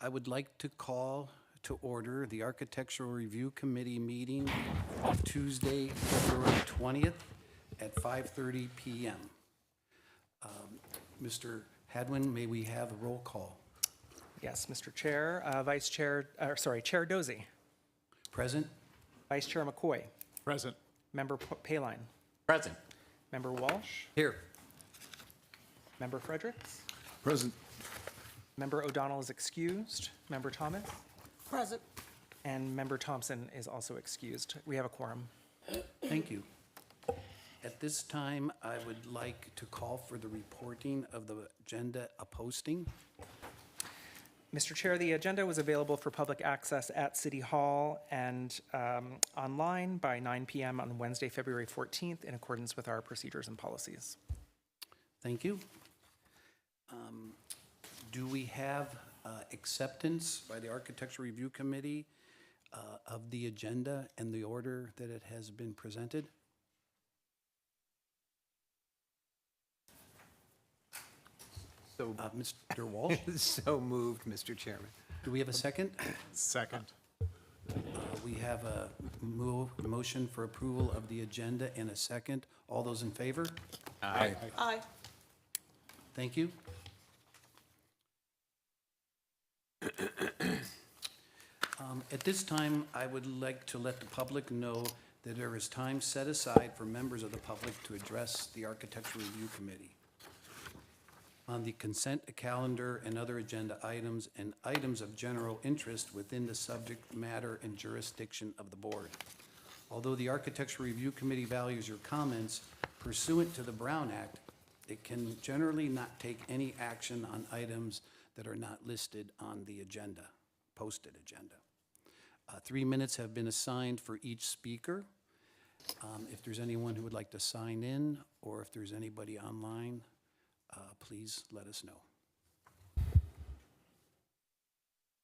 I would like to call to order the Architectural Review Committee meeting of Tuesday, February 20th at 5:30 PM. Mr. Hadwin, may we have a roll call? Yes, Mr. Chair, Chair Dozy, Present? Vice Chair McCoy, Present. Member Paline, Present. Member Walsh, Here. Member Fredericks, Present. Member O'Donnell is excused, Member Thomas, Present. and Member Thompson is also excused. We have a quorum. Thank you. At this time, I would like to call for the reporting of the agenda posting. Mr. Chair, the agenda was available for public access at City Hall and online by 9 PM on Wednesday, February 14th, in accordance with our procedures and policies. Thank you. Do we have acceptance by the Architecture Review Committee of the agenda and the order that it has been presented? So, Mr. Walsh, so moved, Mr. Chairman. do we have a second? Second. We have a motion for approval of the agenda and a second. All those in favor? Aye. Aye. Thank you. At this time, I would like to let the public know that there is time set aside for members of the public to address the Architectural Review Committee on the consent calendar and other agenda items and items of general interest within the subject matter and jurisdiction of the board. Although the Architectural Review Committee values your comments pursuant to the Brown Act, it can generally not take any action on items that are not listed on the agenda, posted agenda. 3 minutes have been assigned for each speaker. If there's anyone who would like to sign in, or if there's anybody online, please let us know.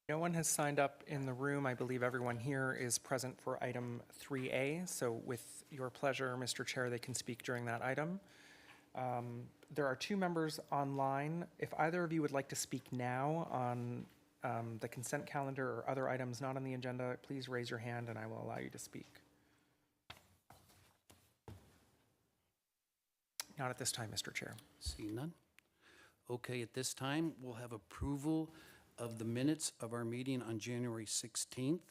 No one has signed up in the room. I believe everyone here is present for item 3A. So with your pleasure, Mr. Chair, they can speak during that item. There are 2 members online. If either of you would like to speak now on the consent calendar or other items not on the agenda, please raise your hand and I will allow you to speak. Not at this time, Mr. Chair. See none? Okay, at this time, we'll have approval of the minutes of our meeting on January 16th.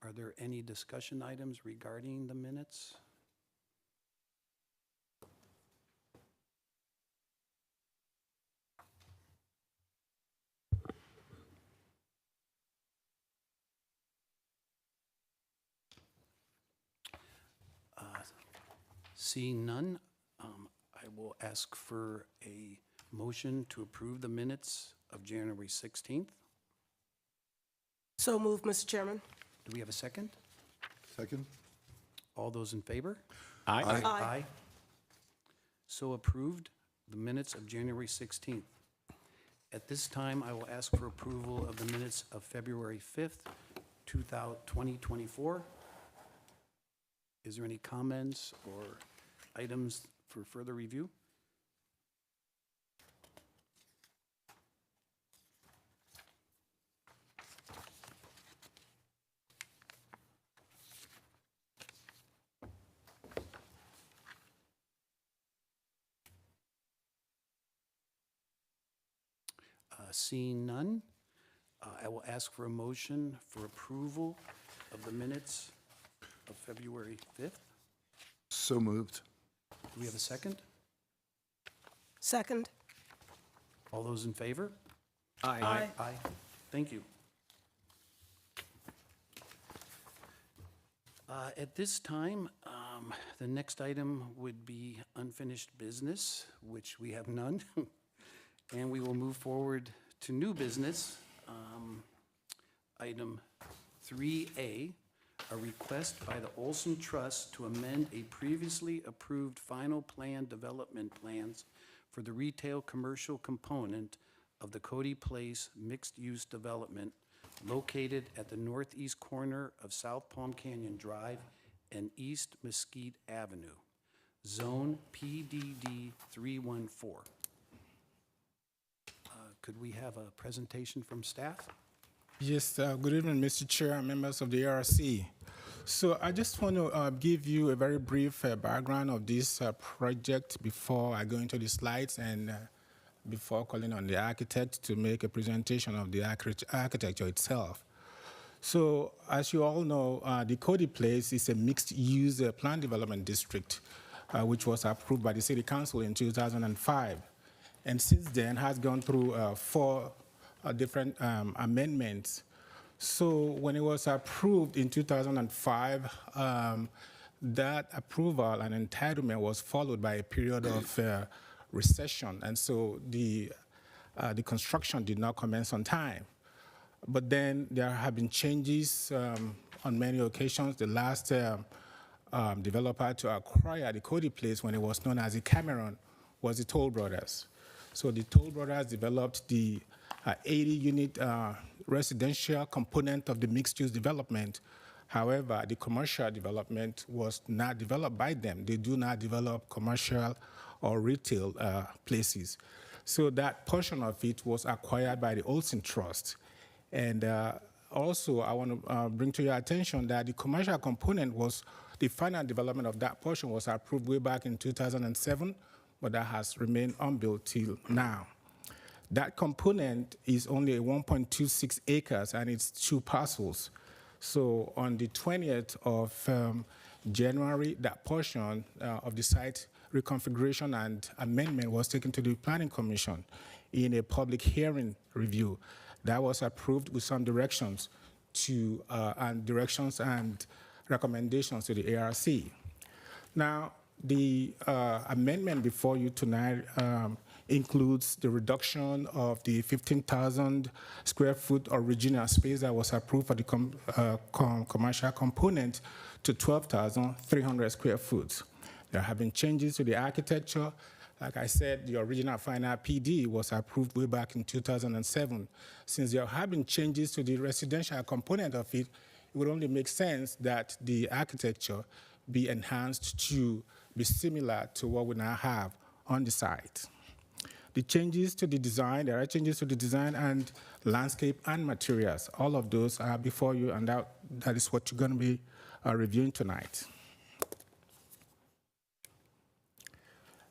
Are there any discussion items regarding the minutes? Seeing none, I will ask for a motion to approve the minutes of January 16th. So moved, Mr. Chairman. Do we have a second? Second. All those in favor? Aye. Aye. So approved, the minutes of January 16th. At this time, I will ask for approval of the minutes of February 5th, 2024. Is there any comments or items for further review? Seeing none, I will ask for a motion for approval of the minutes of February 5th. So moved. Do we have a second? Second. All those in favor? Aye. Aye. Thank you. At this time, the next item would be unfinished business, which we have none. And we will move forward to new business. Item 3A, a request by the Olson Trust to amend a previously approved final plan development plans for the retail commercial component of the Cody Place mixed-use development located at the northeast corner of South Palm Canyon Drive and East Mesquite Avenue, Zone PDD 314. could we have a presentation from staff? Yes, good evening, Mr. Chair and members of the ARC. So I just want to give you a very brief background of this project before I go into the slides and before calling on the architect to make a presentation of the architecture itself. So as you all know, the Cody Place is a mixed-use plan development district, which was approved by the City Council in 2005. And since then has gone through 4 different amendments. So when it was approved in 2005, that approval and entitlement was followed by a period of recession, and so the construction did not commence on time. But then there have been changes on many occasions. The last developer to acquire the Cody Place when it was known as the Cameron was the Toll Brothers. So the Toll Brothers developed the 80-unit residential component of the mixed-use development. However, the commercial development was not developed by them. They do not develop commercial or retail places. So that portion of it was acquired by the Olsen Trust. And also, I want to bring to your attention that the commercial component was, the final development of that portion was approved way back in 2007, but that has remained unbuilt till now. That component is only 1.26 acres, and it's 2 parcels. So on the 20th of January, that portion of the site reconfiguration and amendment was taken to the Planning Commission in a public hearing review. That was approved with some directions to and recommendations to the ARC. Now, the amendment before you tonight includes the reduction of the 15,000 square foot original space that was approved for the commercial component to 12,300 square foot. There have been changes to the architecture. Like I said, the original final PD was approved way back in 2007. Since there have been changes to the residential component of it, it would only make sense that the architecture be enhanced to be similar to what we now have on the site. The changes to the design, there are changes to the design and landscape and materials. All of those are before you, and that is what you're going to be reviewing tonight.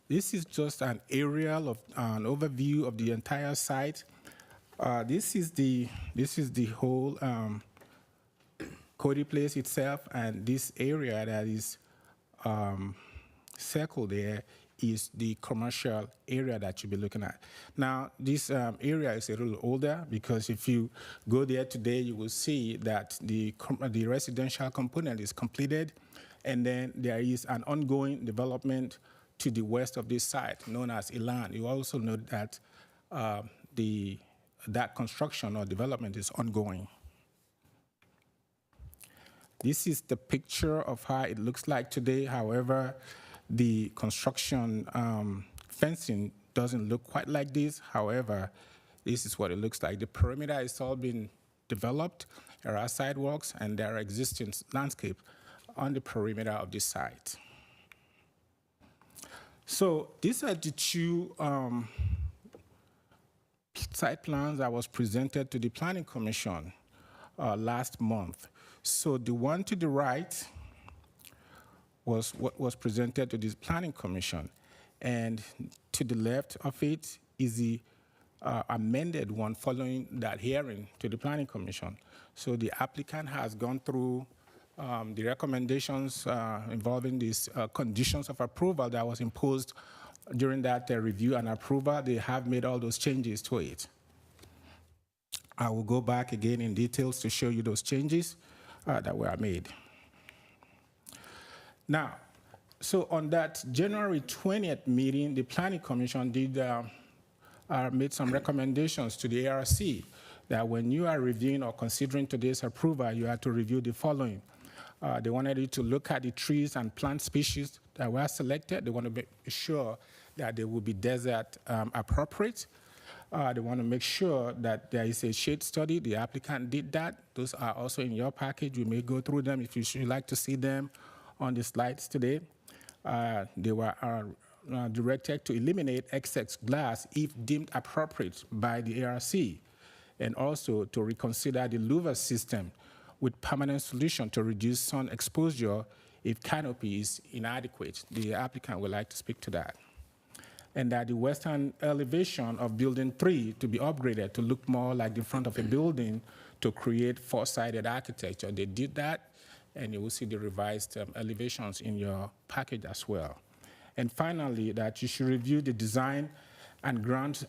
This is just an aerial of an overview of the entire site. This is the whole Cody Place itself, and this area that is circled there is the commercial area that you'll be looking at. Now, this area is a little older because if you go there today, you will see that the residential component is completed, and then there is an ongoing development to the west of this site known as Elan. You also know that that construction or development is ongoing. This is the picture of how it looks like today. However, the construction fencing doesn't look quite like this. However, this is what it looks like. The perimeter is all been developed. There are sidewalks and there are existing landscape on the perimeter of this site. So these are the 2 site plans that was presented to the Planning Commission last month. So the one to the right was what was presented to the Planning Commission, and to the left of it is the amended one following that hearing to the Planning Commission. So the applicant has gone through the recommendations involving these conditions of approval that was imposed during that review and approval. They have made all those changes to it. I will go back again in details to show you those changes that were made. Now, so on that January 20th meeting, the Planning Commission did made some recommendations to the ARC that when you are reviewing or considering today's approval, you have to review the following. They wanted you to look at the trees and plant species that were selected. They want to be sure that they will be desert appropriate. They want to make sure that there is a shade study. The applicant did that. Those are also in your package. You may go through them if you should like to see them on the slides today. They were directed to eliminate excess glass if deemed appropriate by the ARC, and also to reconsider the louver system with permanent solution to reduce sun exposure if canopy is inadequate. The applicant would like to speak to that. And that the western elevation of building 3 to be upgraded to look more like the front of a building to create four-sided architecture. They did that, and you will see the revised elevations in your package as well. And finally, that you should review the design and ground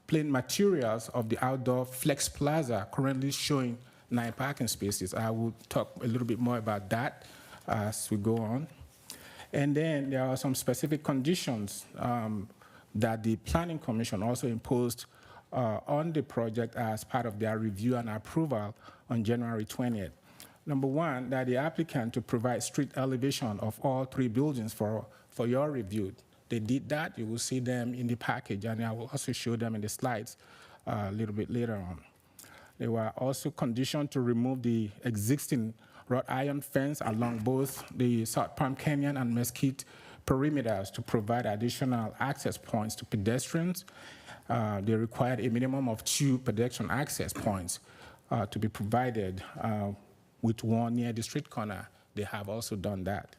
plane materials of the outdoor flex plaza, currently showing 9 parking spaces. I will talk a little bit more about that as we go on. And then there are some specific conditions that the Planning Commission also imposed on the project as part of their review and approval on January 20th. Number one, that the applicant to provide street elevation of all 3 buildings for your review. They did that. You will see them in the package, and I will also show them in the slides a little bit later on. They were also conditioned to remove the existing wrought iron fence along both the South Palm Canyon and Mesquite perimeters to provide additional access points to pedestrians. They required a minimum of 2 pedestrian access points to be provided with one near the street corner. They have also done that.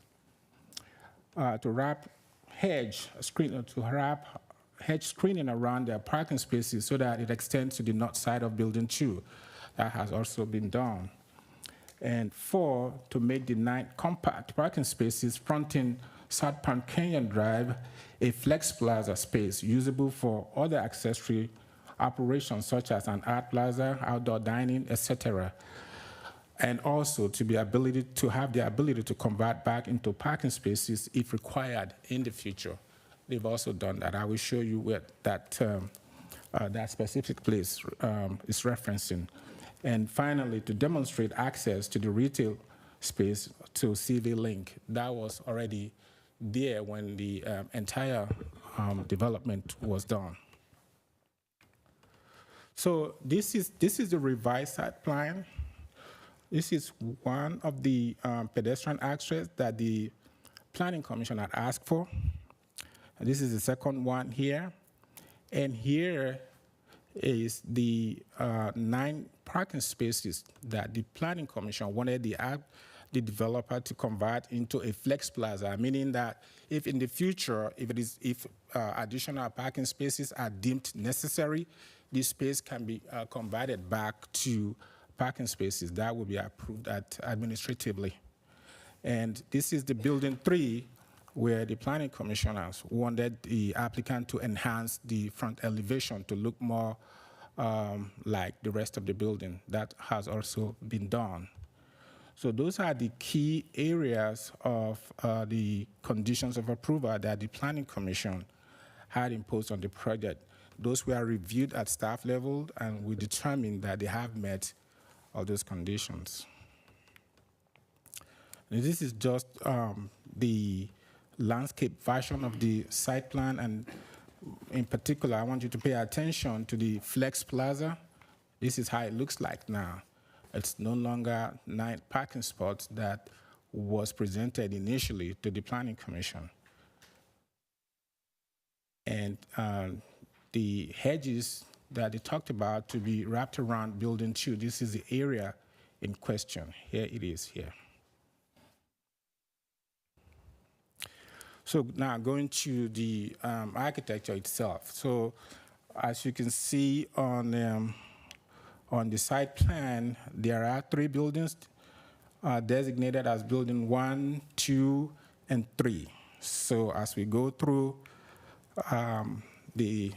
To wrap hedge screening around their parking spaces so that it extends to the north side of building 2. That has also been done. And 4, to make the 9 compact parking spaces fronting South Palm Canyon Drive a flex plaza space usable for other accessory operations such as an art plaza, outdoor dining, etc. And also to have the ability to convert back into parking spaces if required in the future. They've also done that. I will show you where that specific place is referencing. And finally, to demonstrate access to the retail space to CV Link. That was already there when the entire development was done. So this is the revised site plan. This is one of the pedestrian access that the Planning Commission had asked for. And this is the second one here. And here is the 9 parking spaces that the Planning Commission wanted the developer to convert into a flex plaza, meaning that if in the future, if additional parking spaces are deemed necessary, this space can be converted back to parking spaces. That will be approved administratively. And this is the building 3, where the Planning Commissioners wanted the applicant to enhance the front elevation to look more like the rest of the building. That has also been done. So those are the key areas of the conditions of approval that the Planning Commission had imposed on the project. Those were reviewed at staff level, and we determined that they have met all those conditions. And this is just the landscape version of the site plan, and in particular, I want you to pay attention to the Flex Plaza. This is how it looks like now. It's no longer 9 parking spots that was presented initially to the Planning Commission. And the hedges that they talked about to be wrapped around building 2, this is the area in question. Here it is here. So now going to the architecture itself. So as you can see on the site plan, there are 3 buildings designated as building 1, 2, and 3. So as we go through the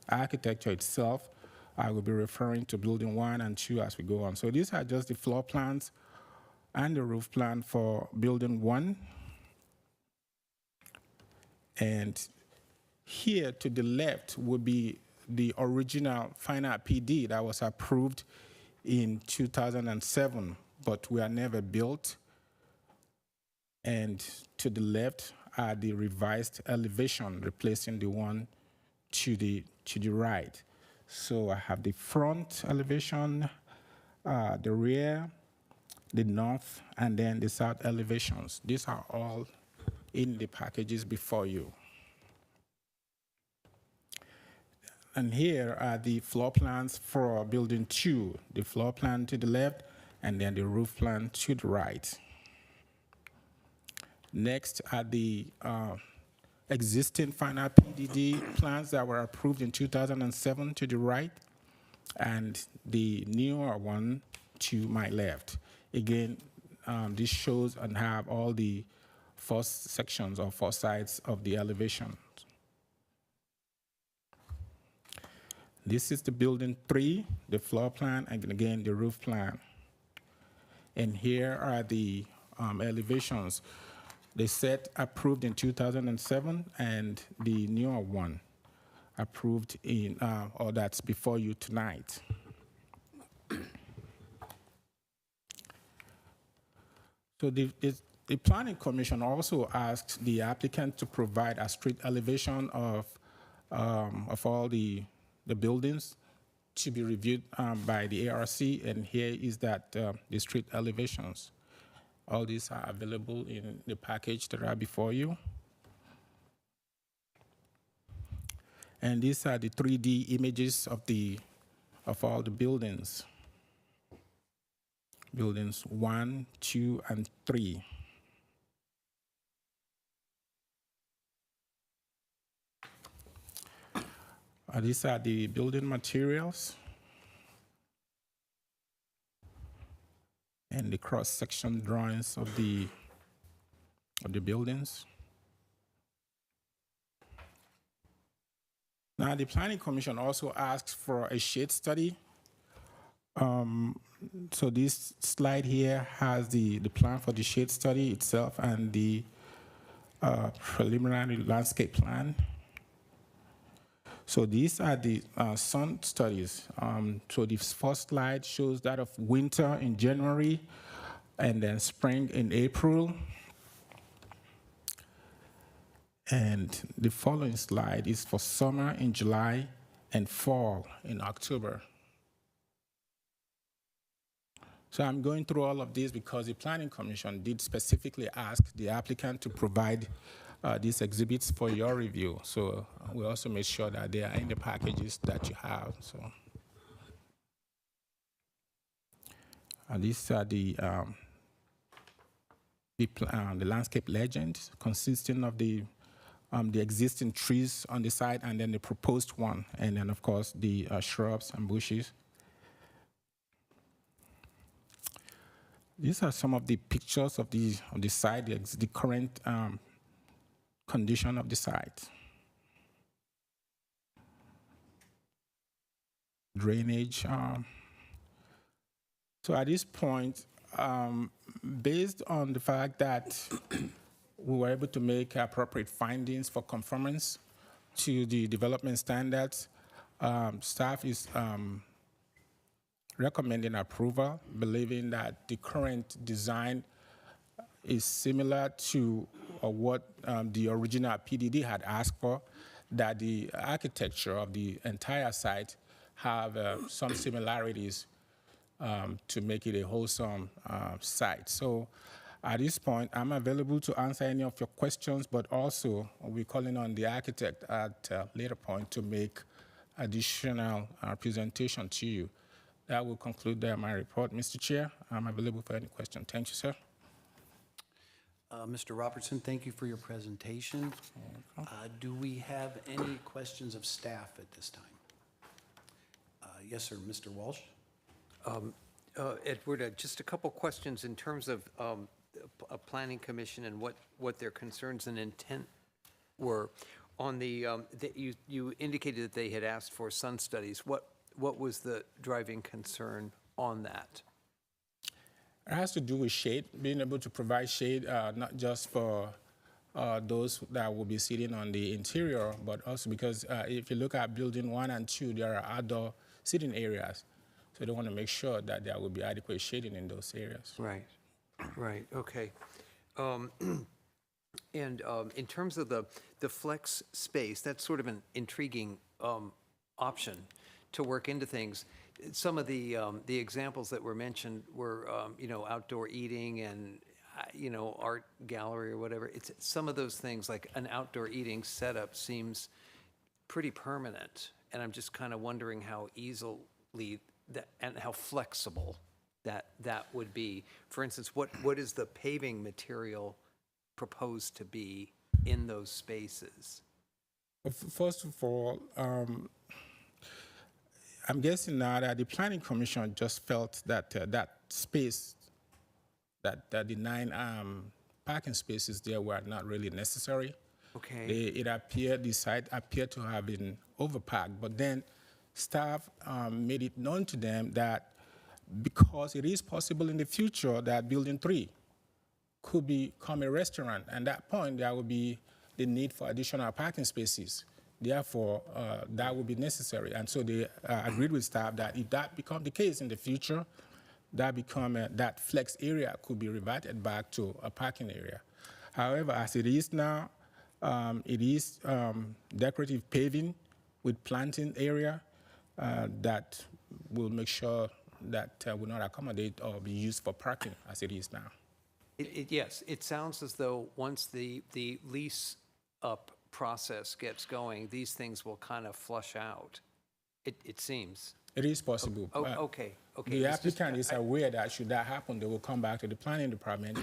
architecture itself, I will be referring to building 1 and 2 as we go on. So these are just the floor plans and the roof plan for building 1. And here to the left would be the original final PD that was approved in 2007, but were never built. And to the left are the revised elevation, replacing the one to the right. So I have the front elevation, the rear, the north, and then the south elevations. These are all in the packages before you. And here are the floor plans for Building 2, the floor plan to the left, and then the roof plan to the right. Next are the existing final PDD plans that were approved in 2007 to the right, and the newer one to my left. Again, this shows and have all the four sections or four sides of the elevation. This is the Building 3, the floor plan, and again, the roof plan. And here are the elevations. The set approved in 2007 and the newer one approved in, or that's before you tonight. So the Planning Commission also asked the applicant to provide a street elevation of all the buildings to be reviewed by the ARC, and here is that the street elevations. All these are available in the package that are before you. And these are the 3D images of all the buildings. Buildings 1, 2, and 3. These are the building materials and the cross-section drawings of the buildings. Now, the Planning Commission also asked for a shade study. So this slide here has the plan for the shade study itself and the preliminary landscape plan. So these are the sun studies. So the first slide shows that of winter in January and then spring in April. And the following slide is for summer in July and fall in October. So I'm going through all of this because the Planning Commission did specifically ask the applicant to provide these exhibits for your review. So we also made sure that they are in the packages that you have. So these are the landscape legend consisting of the existing trees on the side and then the proposed one, and then of course the shrubs and bushes. These are some of the pictures of the site, the current condition of the site. Drainage. So at this point, based on the fact that we were able to make appropriate findings for conformance to the development standards, staff is recommending approval, believing that the current design is similar to what the original PDD had asked for, that the architecture of the entire site have some similarities to make it a wholesome site. So at this point, I'm available to answer any of your questions, but also we're calling on the architect at a later point to make additional presentation to you. That will conclude my report. Mr. Chair, I'm available for any question. Thank you, sir. Mr. Robertson, thank you for your presentation. Do we have any questions of staff at this time? Yes, sir. Mr. Walsh? Edward, just a couple questions in terms of a planning commission and what their concerns and intent were. On you indicated that they had asked for sun studies. What was the driving concern on that? It has to do with shade, being able to provide shade, not just for those that will be sitting on the interior, but also because if you look at building 1 and 2, there are outdoor sitting areas. So they want to make sure that there will be adequate shading in those areas. Right, okay. And in terms of the flex space, that's sort of an intriguing option to work into things. Some of the examples that were mentioned were, outdoor eating and, art gallery or whatever. Some of those things, like an outdoor eating setup, seems pretty permanent. And I'm just kind of wondering how easily that, and how flexible that would be. For instance, what is the paving material proposed to be in those spaces? First of all, I'm guessing now that the Planning Commission just felt that that space, that the 9 parking spaces there were not really necessary. Okay. The site appeared to have been overpacked, but then staff made it known to them that because it is possible in the future that Building 3 could become a restaurant, and at that point there would be the need for additional parking spaces. Therefore, that would be necessary. And so they agreed with staff that if that becomes the case in the future, that flex area could be reverted back to a parking area. However, as it is now, it is decorative paving with planting area that will make sure that will not accommodate or be used for parking as it is now. Yes, it sounds as though once the lease up process gets going, these things will kind of flush out. It seems. It is possible. Oh, okay. The It's just- applicant is aware that should that happen, they will come back to the planning department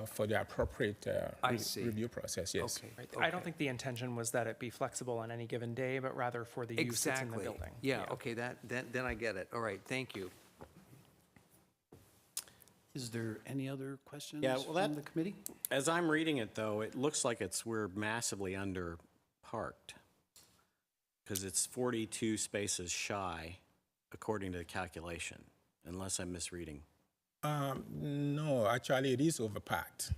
for the appropriate I see. review process, yes. Okay. Right. I don't think the intention was that it be flexible on any given day, but rather for the use that's in the Exactly. building. Yeah, okay, then I get it. All right, thank you. Is there any other questions Yeah, well, from the committee? As I'm reading it, though, it looks like we're massively under parked. Because it's 42 spaces shy, according to the calculation, unless I'm misreading. No, actually, it is overpacked.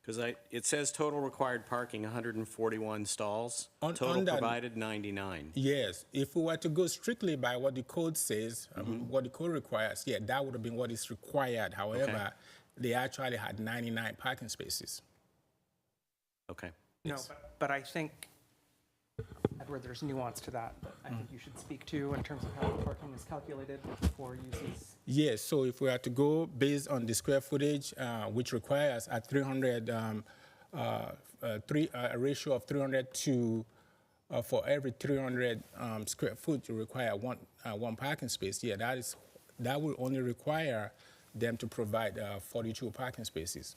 Because it says total required parking, 141 stalls. On Total that- provided, 99. Yes, if we were to go strictly by what the code says, what the code requires, yeah, that would have been what is required. However, they actually had 99 parking spaces. Okay. No, but I think, Edward, there's nuance to that that I think you should speak to in terms of how the parking is calculated for uses. Yes, so if we are to go based on the square footage, which requires at 300, a ratio of 300 to, for every 300 square foot, you require one parking space. Yeah, that will only require them to provide 42 parking spaces.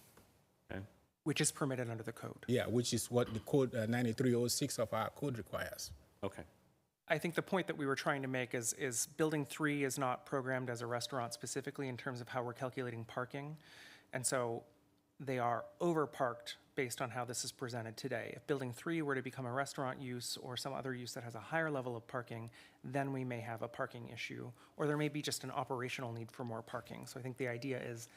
Okay. Which is permitted under the code. Yeah, which is what the code 9306 of our code requires. Okay. I think the point that we were trying to make is Building 3 is not programmed as a restaurant specifically in terms of how we're calculating parking. And so they are overparked based on how this is presented today. If Building 3 were to become a restaurant use or some other use that has a higher level of parking, then we may have a parking issue, or there may be just an operational need for more parking. So I think the idea is,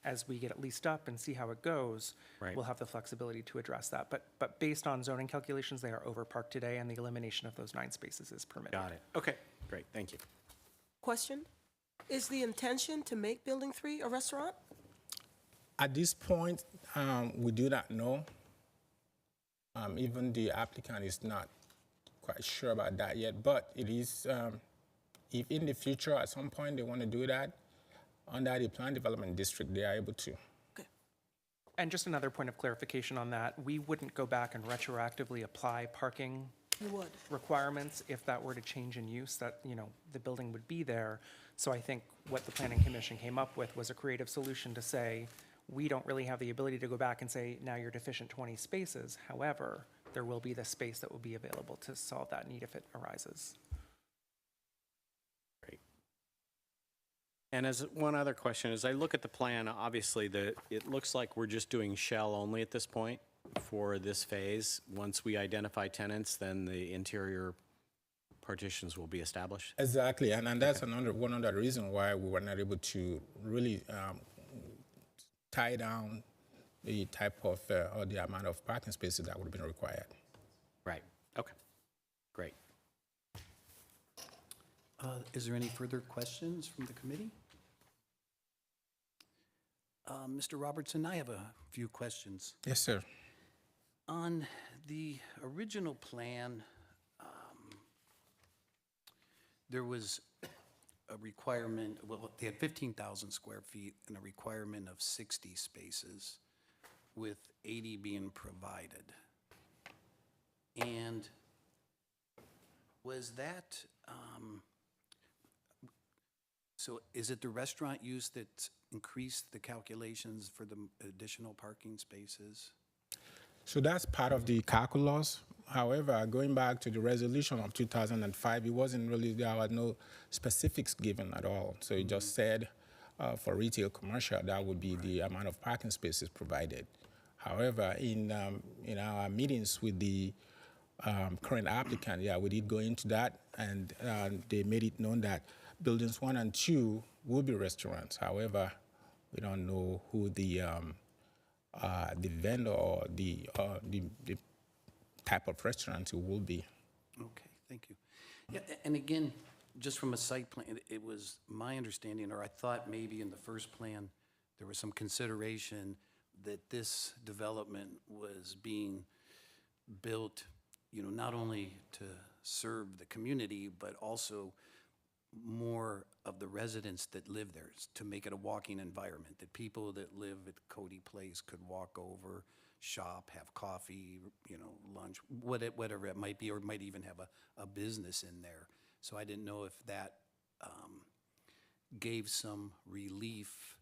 as we get it leased up and see how it goes, Right. we'll have the flexibility to address that. But based on zoning calculations, they are overparked today, and the elimination of those 9 spaces is permitted. Got it. Okay, great, thank you. Question? Is the intention to make Building 3 a restaurant? At this point, we do not know. Even the applicant is not quite sure about that yet, but it is, if in the future, at some point, they want to do that, under the Plan Development District, they are able to. And just another point of clarification on that, we wouldn't go back and retroactively apply parking You would. requirements if that were to change in use, that, the building would be there. So I think what the Planning Commission came up with was a creative solution to say, we don't really have the ability to go back and say, now you're deficient 20 spaces. However, there will be the space that will be available to solve that need if it arises. Great. And as one other question, as I look at the plan, obviously it looks like we're just doing shell only at this point for this phase. Once we identify tenants, then the interior partitions will be established. Exactly, and that's one of the reasons why we were not able to really tie down the type of, or the amount of parking spaces that would have been required. Right, okay, great. Is there any further questions from the committee? Mr. Robertson, I have a few questions. Yes, sir. On the original plan, there was a requirement, well, they had 15,000 square feet and a requirement of 60 spaces, with 80 being provided. And Was that, so is it the restaurant use that increased the calculations for the additional parking spaces? So that's part of the calculus. However, going back to the resolution of 2005, it wasn't really, there were no specifics given at all. So it just said for retail commercial, that would be the amount of parking spaces provided. However, in our meetings with the current applicant, yeah, we did go into that, and they made it known that buildings 1 and 2 will be restaurants. However, we don't know who the vendor or the type of restaurant it will be. Okay, thank you. Yeah, and again, just from a site plan, it was my understanding, or I thought maybe in the first plan, there was some consideration that this development was being built, not only to serve the community, but also more of the residents that live there, to make it a walking environment, that people that live at Cody Place could walk over, shop, have coffee, lunch, whatever it might be, or might even have a business in there. So I didn't know if that gave some relief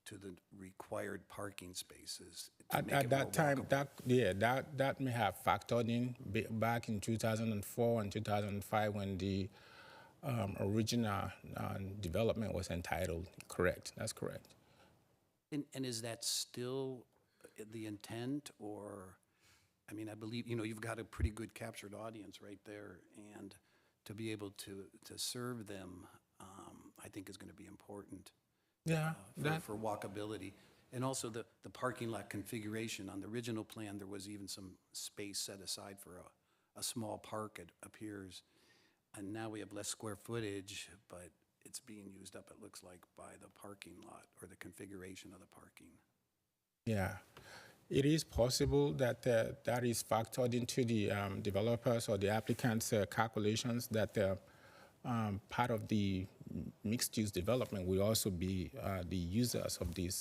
to the required parking spaces to make it At more that time, walkable. that may have factored in back in 2004 and 2005 when the original development was entitled. Correct. That's correct. And is that still the intent, or, I mean, I believe, you've got a pretty good captured audience right there, and to be able to serve them, I think is going to be important Yeah. for walkability. And also the parking lot configuration. On the original plan, there was even some space set aside for a small park, it appears. And now we have less square footage, but it's being used up, it looks like, by the parking lot or the configuration of the parking. Yeah, it is possible that that is factored into the developers or the applicants' calculations, that part of the mixed-use development will also be the users of the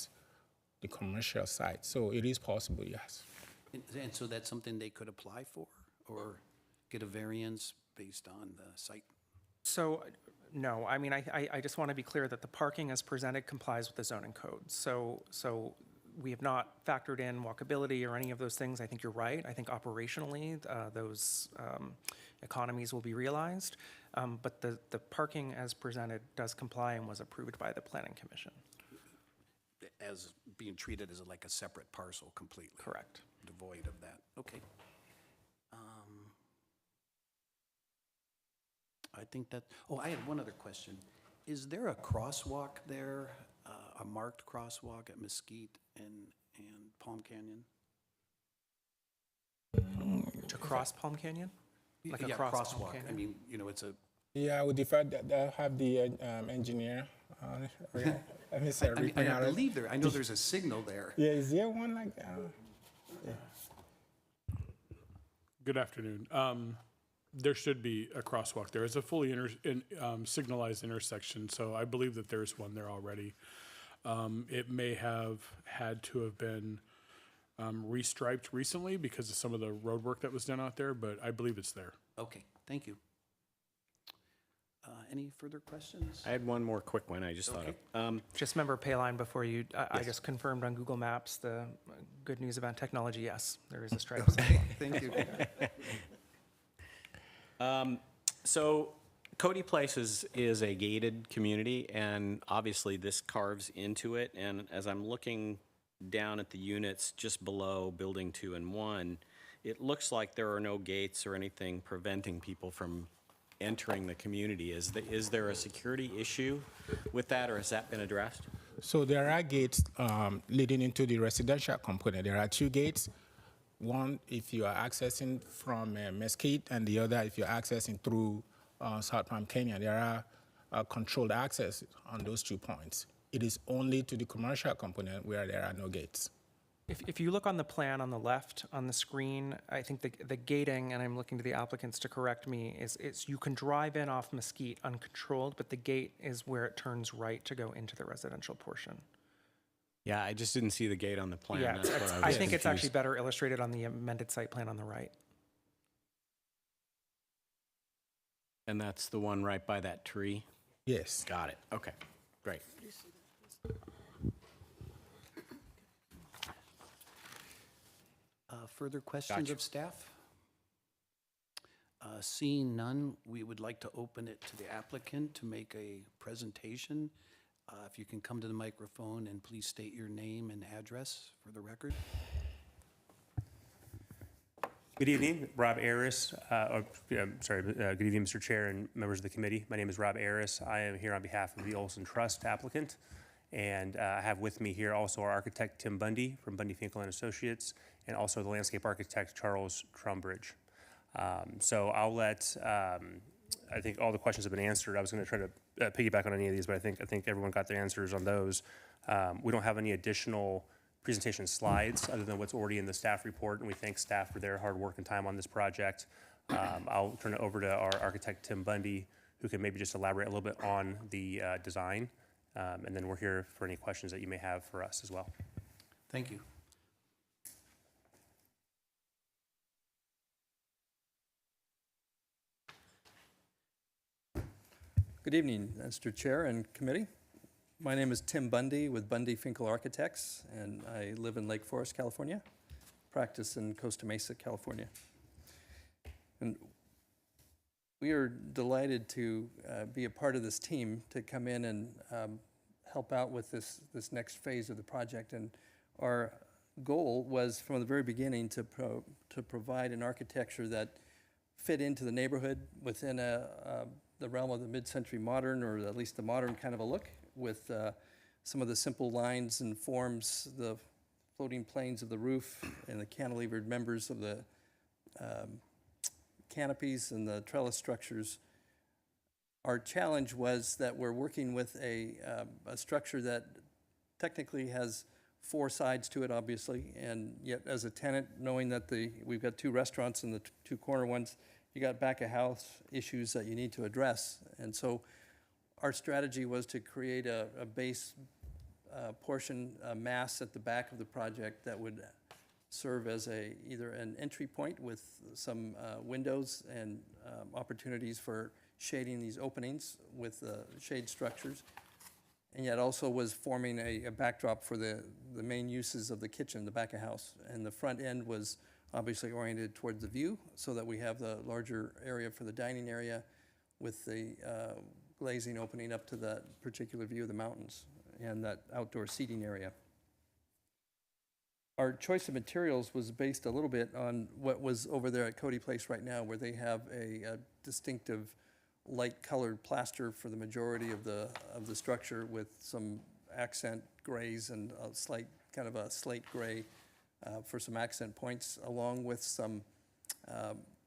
commercial site. So it is possible, yes. And so that's something they could apply for, or get a variance based on the site? So, no, I mean, I just want to be clear that the parking as presented complies with the zoning code. So we have not factored in walkability or any of those things. I think you're right. I think operationally, those economies will be realized. But the parking as presented does comply and was approved by the Planning Commission. As being treated as like a separate parcel completely? Correct. Devoid of that, okay. I think that, I had one other question. Is there a crosswalk there, a marked crosswalk at Mesquite and Palm Canyon? To cross Palm Canyon? Like Yeah, across Palm crosswalk. I Canyon? mean, it's a, Yeah, I would defer that. I'll have the engineer. Let me say, I believe I know there's a signal there. Yeah, is there one like that? Good afternoon. There should be a crosswalk there. It's a fully signalized intersection, so I believe that there's one there already. It may have had to have been restriped recently because of some of the road work that was done out there, but I believe it's there. Okay, thank you. Any further questions? I had one more quick one I just thought of. Just remember, Payline, before you, I just confirmed on Google Maps the good news about technology. Yes, there is a stripe. Thank you. So Cody Place is a gated community, and obviously this carves into it. And as I'm looking down at the units just below Building 2 and 1, it looks like there are no gates or anything preventing people from entering the community. Is there a security issue with that, or has that been addressed? So there are gates leading into the residential component. There are two gates. One, if you are accessing from Mesquite, and the other, if you're accessing through South Palm Canyon. There are controlled access on those 2 points. It is only to the commercial component where there are no gates. If you look on the plan on the left on the screen, I think the gating, and I'm looking to the applicants to correct me, is you can drive in off Mesquite uncontrolled, but the gate is where it turns right to go into the residential portion. Yeah, I just didn't see the gate on the plan. Yeah, That's what I was I think it's actually confused. better illustrated on the amended site plan on the right. And that's the one right by that tree? Yes. Got it. Okay, great. Further questions Gotcha. of staff? Seeing none, we would like to open it to the applicant to make a presentation. If you can come to the microphone and please state your name and address for the record. Good evening, Rob Aris. Good evening, Mr. Chair and members of the committee. My name is Rob Aris. I am here on behalf of the Olson Trust applicant. And I have with me here also our architect, Tim Bundy from Bundy Finkel and Associates, and also the landscape architect, Charles Trumbridge. So I'll let, I think all the questions have been answered. I was going to try to piggyback on any of these, but I think everyone got their answers on those. We don't have any additional presentation slides other than what's already in the staff report, and we thank staff for their hard work and time on this project. I'll turn it over to our architect, Tim Bundy, who can maybe just elaborate a little bit on the design, and then we're here for any questions that you may have for us as well. Thank you. Good evening, Mr. Chair and committee. My name is Tim Bundy with Bundy Finkel Architects, and I live in Lake Forest, California, practice in Costa Mesa, California. And we are delighted to be a part of this team to come in and help out with this next phase of the project. And our goal was from the very beginning to provide an architecture that fit into the neighborhood within the realm of the mid-century modern, or at least the modern kind of a look, with some of the simple lines and forms, the floating planes of the roof and the cantilevered members of the canopies and the trellis structures. Our challenge was that we're working with a structure that technically has four sides to it, obviously, and yet as a tenant, knowing that we've got two restaurants and the two corner ones, you got back of house issues that you need to address. And so our strategy was to create a base portion, a mass at the back of the project that would serve as either an entry point with some windows and opportunities for shading these openings with shade structures, and yet also was forming a backdrop for the main uses of the kitchen, the back of house. And the front end was obviously oriented towards the view, so that we have the larger area for the dining area with the glazing opening up to that particular view of the mountains and that outdoor seating area. Our choice of materials was based a little bit on what was over there at Cody Place right now, where they have a distinctive light colored plaster for the majority of the structure, with some accent grays and a slight kind of a slate gray for some accent points, along with some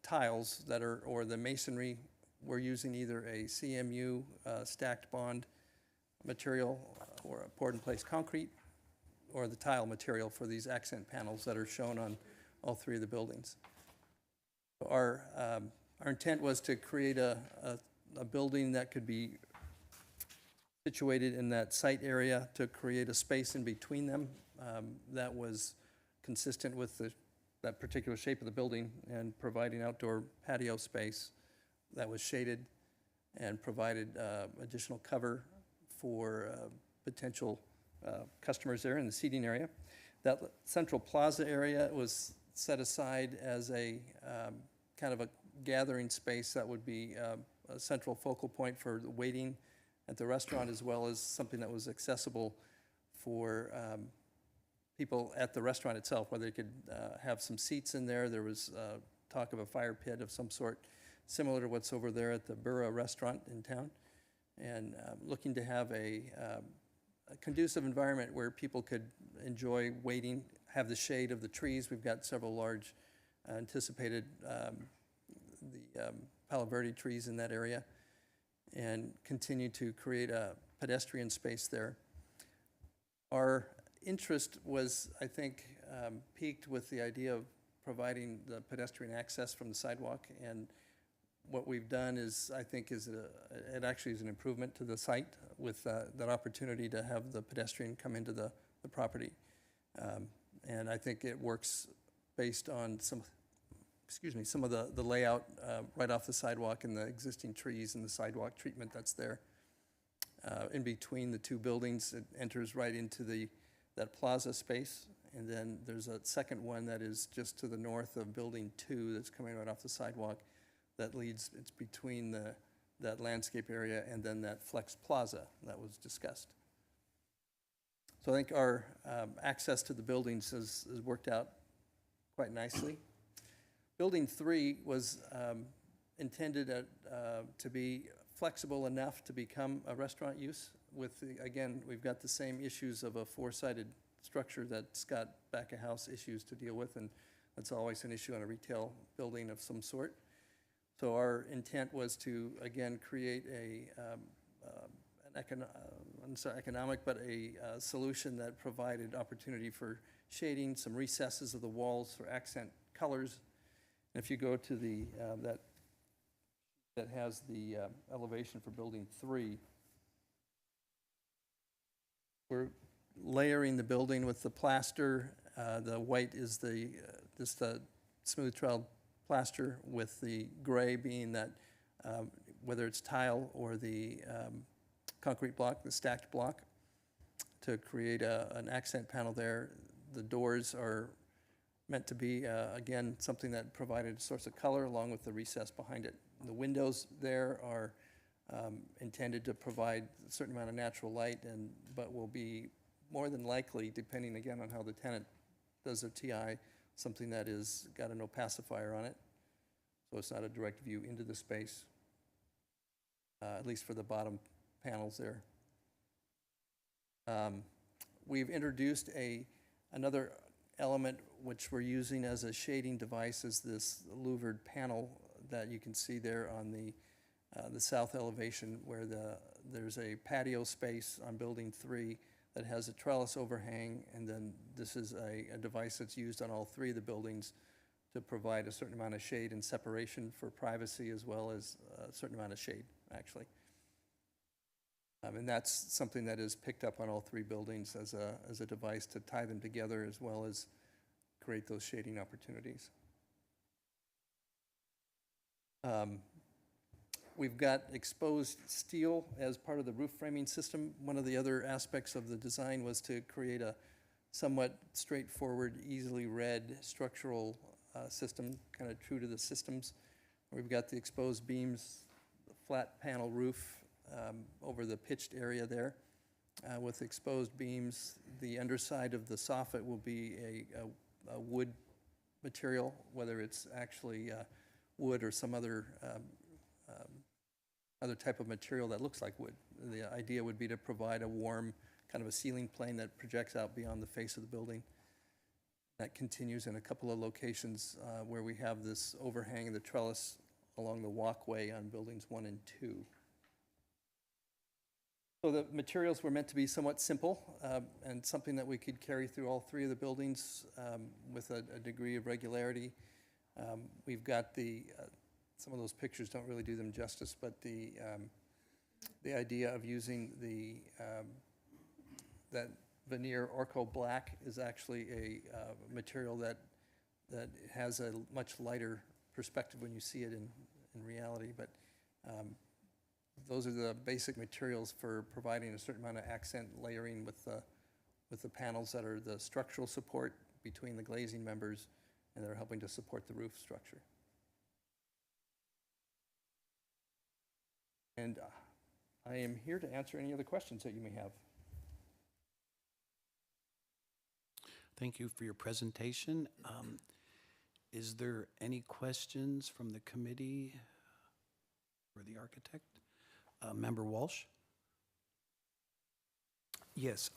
tiles that are, or the masonry, we're using either a CMU stacked bond material or a poured in place concrete, or the tile material for these accent panels that are shown on all three of the buildings. Our intent was to create a building that could be situated in that site area, to create a space in between them that was consistent with that particular shape of the building, and providing outdoor patio space that was shaded and provided additional cover for potential customers there in the seating area. That central plaza area was set aside as a kind of a gathering space that would be a central focal point for the waiting at the restaurant, as well as something that was accessible for people at the restaurant itself, where they could have some seats in there. There was talk of a fire pit of some sort, similar to what's over there at the Burra restaurant in town, and looking to have a conducive environment where people could enjoy waiting, have the shade of the trees. We've got several large anticipated Palo Verde trees in that area, and continue to create a pedestrian space there. Our interest was, I think, piqued with the idea of providing the pedestrian access from the sidewalk, and what we've done is, I think, it actually is an improvement to the site, with that opportunity to have the pedestrian come into the property. And I think it works based on some excuse me, some of the layout right off the sidewalk and the existing trees and the sidewalk treatment that's there. In between the two buildings, it enters right into that plaza space. And then there's a second one that is just to the north of Building 2 that's coming right off the sidewalk that leads, it's between that landscape area and then that Flex Plaza that was discussed. So I think our access to the buildings has worked out quite nicely. Building 3 was intended to be flexible enough to become a restaurant use with, again, we've got the same issues of a four-sided structure that's got back-of-house issues to deal with, and that's always an issue on a retail building of some sort. So our intent was to, again, create a solution that provided opportunity for shading, some recesses of the walls for accent colors. And if you go to the, that has the elevation for Building 3, we're layering the building with the plaster. The white is just a smooth trowel plaster, with the gray being that whether it's tile or the concrete block, the stacked block, to create an accent panel there. The doors are meant to be, again, something that provided a source of color along with the recess behind it. The windows there are intended to provide a certain amount of natural light, but will be more than likely, depending again on how the tenant does their TI, something that is got an opacifier on it, so it's not a direct view into the space, at least for the bottom panels there. We've introduced another element which we're using as a shading device, is this louvered panel that you can see there on the south elevation, where there's a patio space on Building 3 that has a trellis overhang, and then this is a device that's used on all three of the buildings to provide a certain amount of shade and separation for privacy, as well as a certain amount of shade, actually. And that's something that is picked up on all three buildings as a device to tie them together, as well as create those shading opportunities. We've got exposed steel as part of the roof framing system. One of the other aspects of the design was to create a somewhat straightforward, easily read structural system, kind of true to the systems. We've got the exposed beams, the flat panel roof over the pitched area there. With exposed beams, the underside of the soffit will be a wood material, whether it's actually wood or some other type of material that looks like wood. The idea would be to provide a warm, kind of a ceiling plane that projects out beyond the face of the building. That continues in a couple of locations where we have this overhang of the trellis along the walkway on Buildings 1 and 2. So the materials were meant to be somewhat simple and something that we could carry through all three of the buildings with a degree of regularity. We've got some of those pictures don't really do them justice, but the idea of using that veneer Orco Black is actually a material that has a much lighter perspective when you see it in reality. But those are the basic materials for providing a certain amount of accent layering with the panels that are the structural support between the glazing members, and they're helping to support the roof structure. And I am here to answer any other questions that you may have. Thank you for your presentation. Is there any questions from the committee for the architect? Member Walsh? Yes,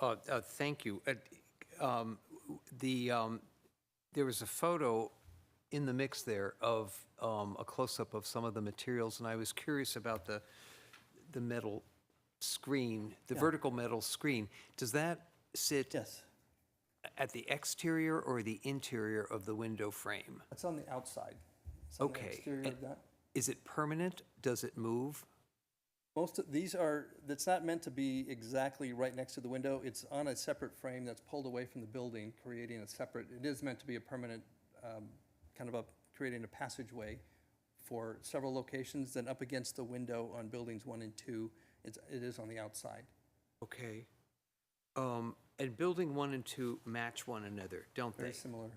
thank you. There was a photo in the mix there of a close-up of some of the materials, and I was curious about the metal screen, the vertical metal screen. Does that sit Yes, at the exterior or the interior of the window frame? it's on the outside. It's on the Okay. exterior of that. Is it permanent? Does it move? Most of these are, that's not meant to be exactly right next to the window. It's on a separate frame that's pulled away from the building, creating a separate, it is meant to be a permanent, kind of a creating a passageway for several locations, then up against the window on buildings 1 and 2, it is on the outside. Okay. And building 1 and 2 match one another, don't they? Very similar.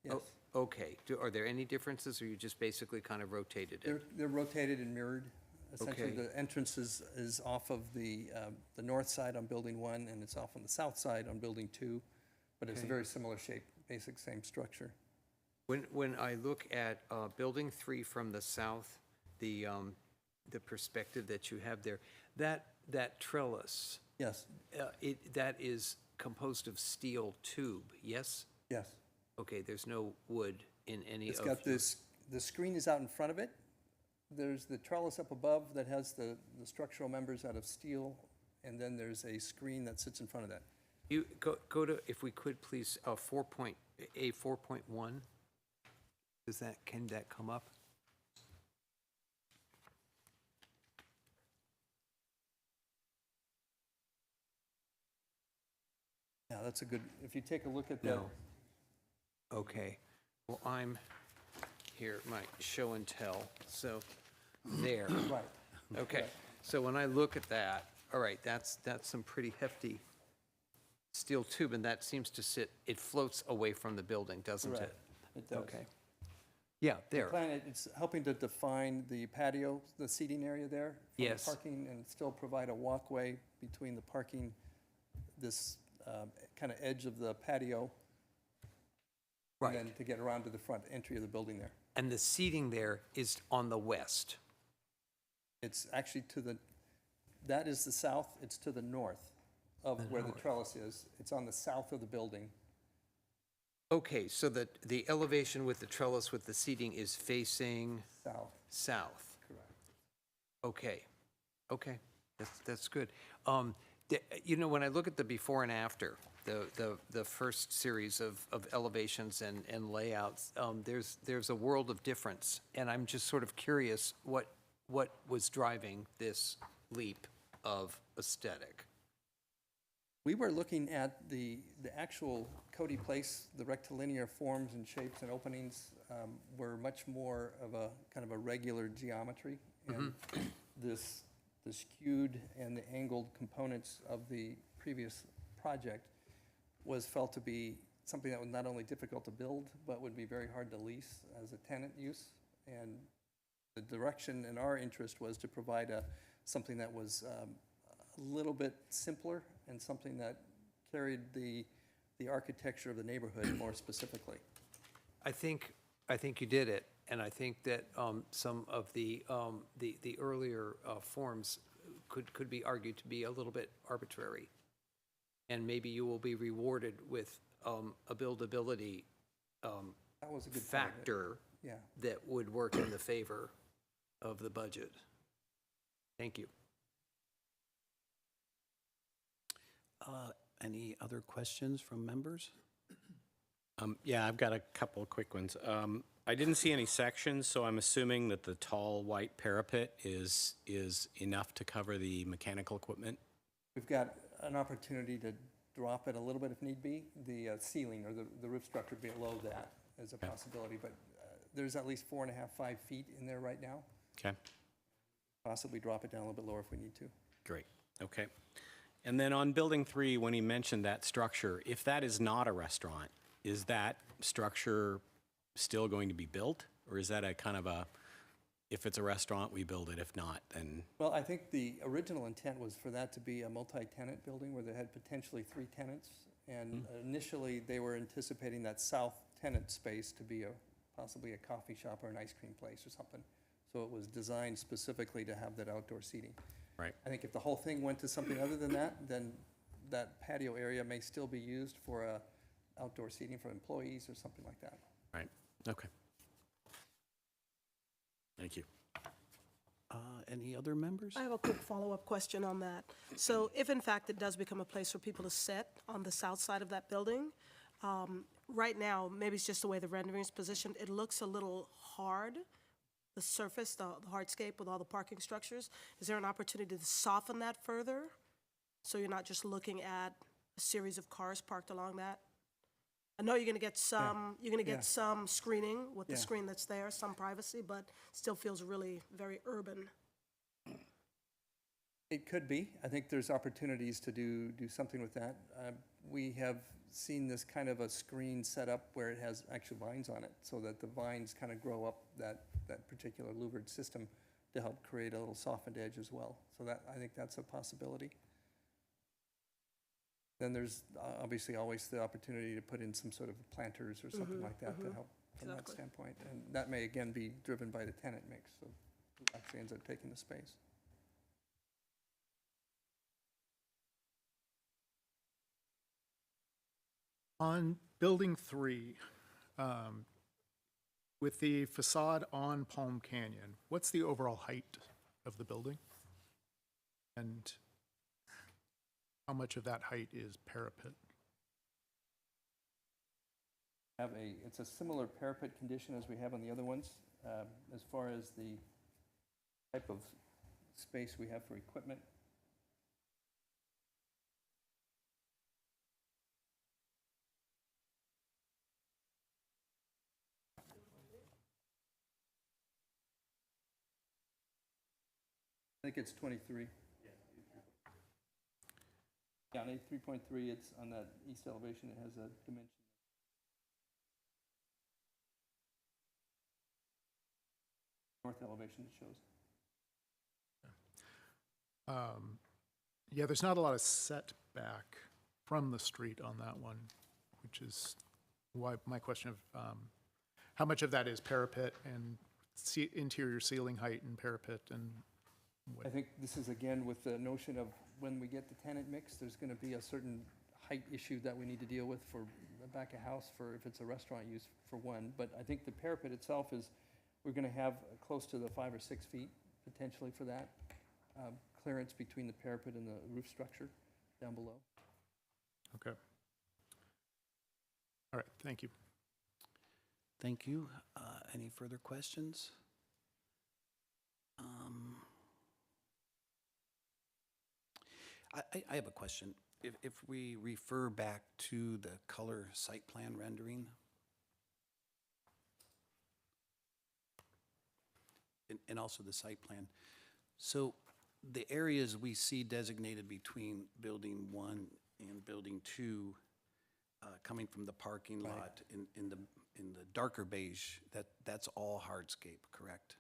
Yes. Oh, okay. Are there any differences, or you just basically kind of rotated it? They're rotated and mirrored. Essentially, Okay. the entrance is off of the north side on building 1, and it's off on the south side on building 2, but it's a Okay. very similar shape, basic same structure. When I look at building 3 from the south, the perspective that you have there, that trellis, Yes, that is composed of steel tube, yes? yes. Okay, there's no wood in any It's of got your- this, the screen is out in front of it. There's the trellis up above that has the structural members out of steel, and then there's a screen that sits in front of that. You go to, if we could please, 4.1. Can that come up? Yeah, that's a good, if you take a look at that. No. Okay. Well, I'm here, my show and tell. So there. Right. Okay. So when I look at that, all right, that's some pretty hefty steel tube, and that seems to sit, it floats away from the building, doesn't it? Correct. It does. Okay. Yeah, there. Plan, it's helping to define the patio, the seating area there. from the Yes. Parking, and still provide a walkway between the parking, this kind of edge of the patio. Right. And then to get around to the front entry of the building there. And the seating there is on the west. It's actually that is the south, it's to the north of where the trellis is. It's on the south of the building. Okay, so the elevation with the trellis with the seating is facing South, south. correct. Okay, okay, that's good. You know, when I look at the before and after, the first series of elevations and layouts, there's a world of difference, and I'm just sort of curious what was driving this leap of aesthetic. We were looking at the actual Cody Place, the rectilinear forms and shapes and openings were much more of a kind of a regular geometry. And this the skewed and the angled components of the previous project was felt to be something that was not only difficult to build, but would be very hard to lease as a tenant use. And the direction and our interest was to provide something that was a little bit simpler and something that carried the architecture of the neighborhood more specifically. I think you did it, and I think that some of the earlier forms could be argued to be a little bit arbitrary, and maybe you will be rewarded with a buildability That was a good part of it. factor Yeah. that would work in the favor of the budget. Thank you. Any other questions from members? Yeah, I've got a couple of quick ones. I didn't see any sections, so I'm assuming that the tall white parapet is enough to cover the mechanical equipment? We've got an opportunity to drop it a little bit if need be. The ceiling or the roof structure below that is a possibility, but there's at least 4.5, 5 feet in there right now. Okay, Possibly drop it down a little bit lower if we need to. great, okay. And then on Building 3, when he mentioned that structure, if that is not a restaurant, is that structure still going to be built? Or is that a kind of a, if it's a restaurant, we build it, if not, then, Well, I think the original intent was for that to be a multi-tenant building where they had potentially 3 tenants. And initially, they were anticipating that south tenant space to be possibly a coffee shop or an ice cream place or something. So it was designed specifically to have that outdoor seating. right? I think if the whole thing went to something other than that, then that patio area may still be used for outdoor seating for employees or something like that. Right, okay. Thank you. Any other members? I have a quick follow-up question on that. So if in fact it does become a place for people to sit on the south side of that building, right now, maybe it's just the way the rendering is positioned, it looks a little hard, the surface, the hardscape with all the parking structures. Is there an opportunity to soften that further? So you're not just looking at a series of cars parked along that? I know you're gonna get some, you're gonna Yeah. get some screening with the Yeah. screen that's there, some privacy, but still feels really very urban. It could be. I think there's opportunities to do something with that. We have seen this kind of a screen set up where it has actual vines on it, so that the vines kind of grow up that particular louvered system to help create a little softened edge as well. So that, I think that's a possibility. Then there's obviously always the opportunity to put in some sort of planters or something like that to help from that Exactly. standpoint. And that may again be driven by the tenant mix, so who actually ends up taking the space. On Building 3, with the facade on Palm Canyon, what's the overall height of the building? And how much of that height is parapet? It's a similar parapet condition as we have on the other ones, as far as the type of space we have for equipment. I think it's 23. Yeah, on A3.3, it's on that east elevation, it has a dimension. North elevation it shows. Yeah, there's not a lot of setback from the street on that one, which is why my question of how much of that is parapet and interior ceiling height and parapet and what? I think this is again with the notion of when we get the tenant mix, there's going to be a certain height issue that we need to deal with for the back of house for if it's a restaurant use for one. But I think the parapet itself is, we're going to have close to the 5 or 6 feet potentially for that clearance between the parapet and the roof structure down below. Okay. All right, thank you. Thank you. Any further questions? I have a question. If we refer back to the color site plan rendering, and also the site plan, so the areas we see designated between Building 1 and Building 2, coming from the parking lot in the darker beige, that's all hardscape, correct?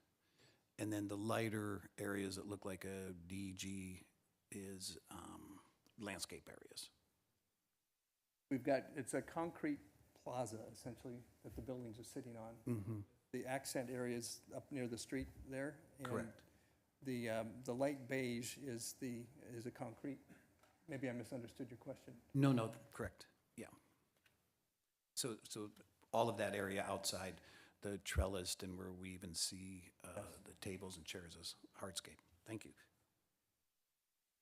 And then the lighter areas that look like a DG is landscape areas. We've got, it's a concrete plaza essentially that the buildings are sitting on. The accent area is up near the street there. And Correct. the light beige is a concrete. Maybe I misunderstood your question. No, correct, yeah. So all of that area outside the trellised and where we even see the tables and chairs is hardscape. Thank you.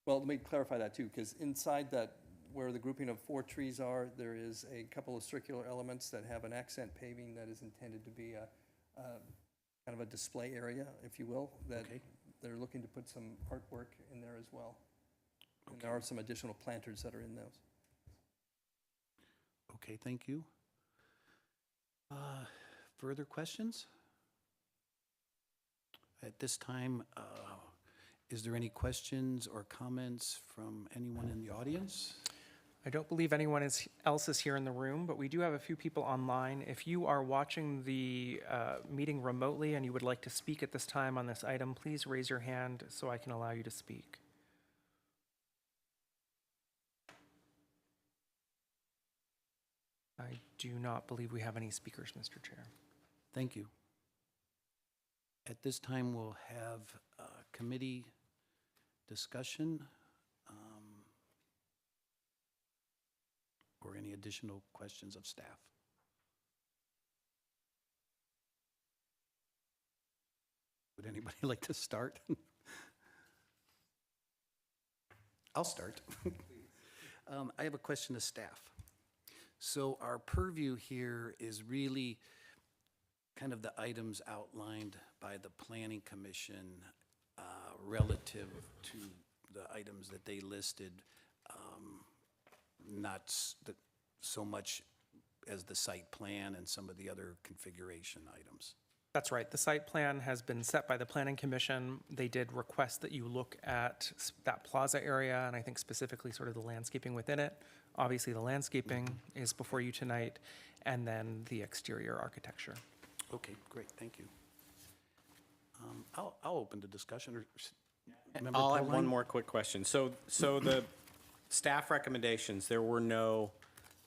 Well, let me clarify that too, because inside that, where the grouping of 4 trees are, there is a couple of circular elements that have an accent paving that is intended to be a kind of a display area, if you will, that Okay. they're looking to put some artwork in there as well. And there are some additional planters that are in those. Okay, thank you. Further questions? At this time, is there any questions or comments from anyone in the audience? I don't believe anyone else is here in the room, but we do have a few people online. If you are watching the meeting remotely and you would like to speak at this time on this item, please raise your hand so I can allow you to speak. I do not believe we have any speakers, Mr. Chair. Thank you. At this time, we'll have committee discussion or any additional questions of staff. Would anybody like to start? I'll start. I have a question to staff. So our purview here is really kind of the items outlined by the Planning Commission relative to the items that they listed, not so much as the site plan and some of the other configuration items. That's right. The site plan has been set by the Planning Commission. They did request that you look at that plaza area, and I think specifically sort of the landscaping within it. Obviously, the landscaping is before you tonight, and then the exterior architecture. Okay, great, thank you. I'll open the discussion, or Member I'll have one Proline? more quick question. So the staff recommendations, there were no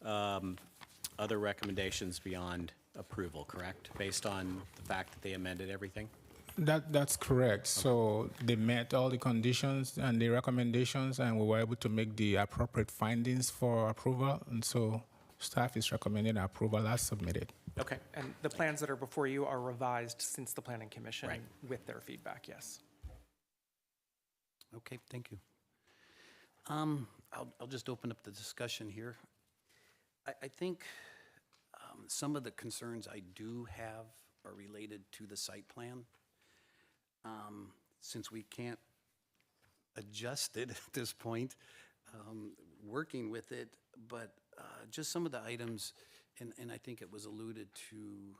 other recommendations beyond approval, correct? Based on the fact that they amended everything? That's correct. So they met all the conditions and the recommendations, and we were able to make the appropriate findings for approval. And so staff is recommending approval as submitted. Okay. And the plans that are before you are revised since the Planning Commission Right. with their feedback, yes. Okay, thank you. I'll just open up the discussion here. I think some of the concerns I do have are related to the site plan. Since we can't adjust it at this point, working with it, but just some of the items, and I think it was alluded to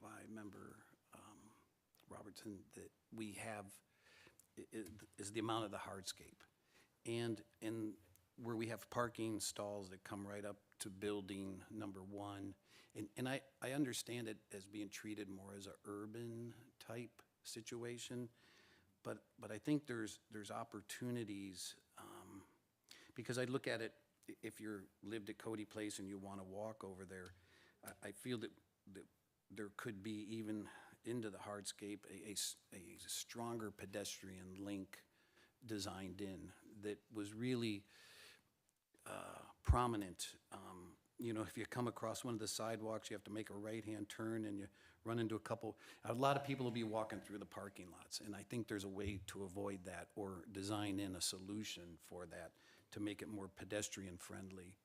by Member Robertson, that we have is the amount of the hardscape. And where we have parking stalls that come right up to building number one. And I understand it as being treated more as a urban type situation, but I think there's opportunities, because I look at it, if you're lived at Cody Place and you want to walk over there, I feel that there could be, even into the hardscape, a stronger pedestrian link designed in that was really prominent. You know, if you come across one of the sidewalks, you have to make a right-hand turn and you run into a lot of people will be walking through the parking lots. And I think there's a way to avoid that or design in a solution for that to make it more pedestrian friendly.